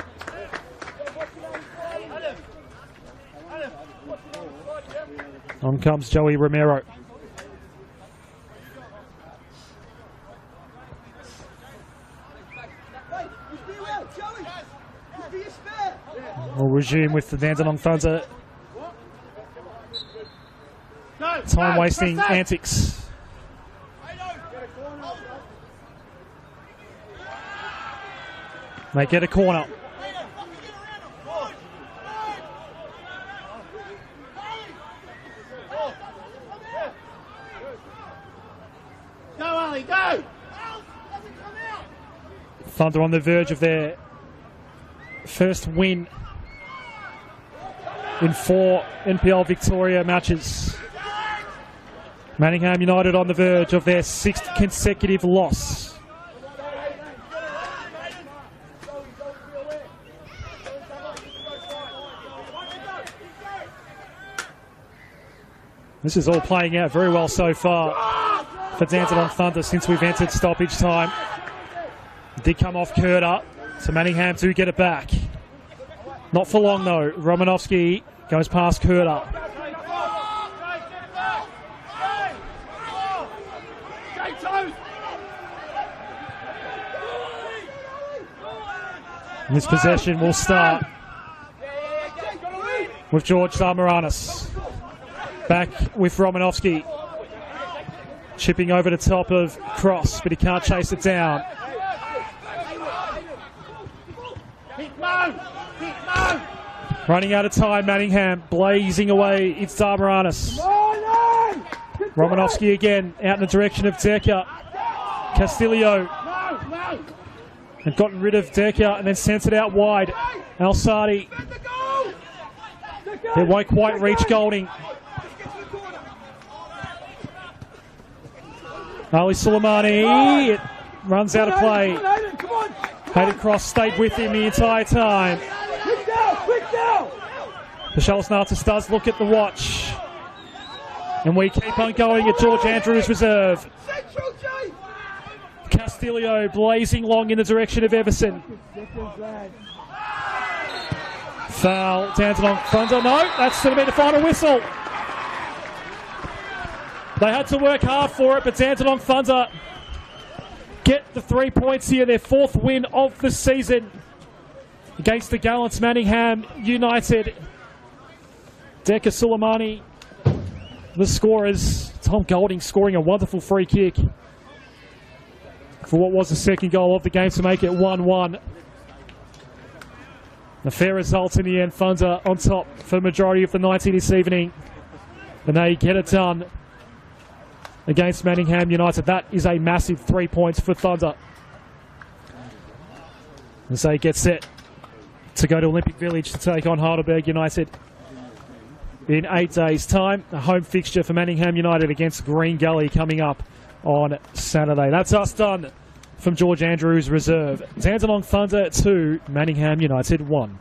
On comes Joey Romero. We'll resume with the Dandenong Thunder. Time wasting antics. They get a corner. Go, Ali, go! Thunder on the verge of their first win in 4 NPL Victoria matches. Manningham United on the verge of their 6th consecutive loss. This is all playing out very well so far for Dandenong Thunder since we've entered stoppage time. Did come off Kurta, so Manningham do get it back. Not for long though. Romanovsky goes past Kurta. And this possession will start with George Zamaranis. Back with Romanovsky. Chipping over the top of Cross, but he can't chase it down. Running out of time, Manningham blazing away. It's Zamaranis. Romanovsky again out in the direction of Decker. Castillo had gotten rid of Decker and then sent it out wide. Al-Sadi. It won't quite reach Golding. Ali Soleimani, it runs out of play. Hayden Cross stayed with him the entire time. Charles Nartis does look at the watch. And we keep on going at George Andrews reserve. Castillo blazing long in the direction of Everson. Foul, Dandenong Thunder. No, that's going to be the final whistle. They had to work hard for it, but Dandenong Thunder get the 3 points here, their 4th win of the season against the Gallants Manningham United. Decker Soleimani, the scorers. Tom Golding scoring a wonderful free kick for what was the second goal of the game to make it 1-1. A fair result in the end. Thunder on top for the majority of the 90 this evening. And they get it done against Manningham United. That is a massive 3 points for Thunder. As they get set to go to Olympic Village to take on Heidelberg United in 8 days' time. A home fixture for Manningham United against Green Gully coming up on Saturday. That's us done from George Andrews Reserve. Dandenong Thunder 2, Manningham United 1.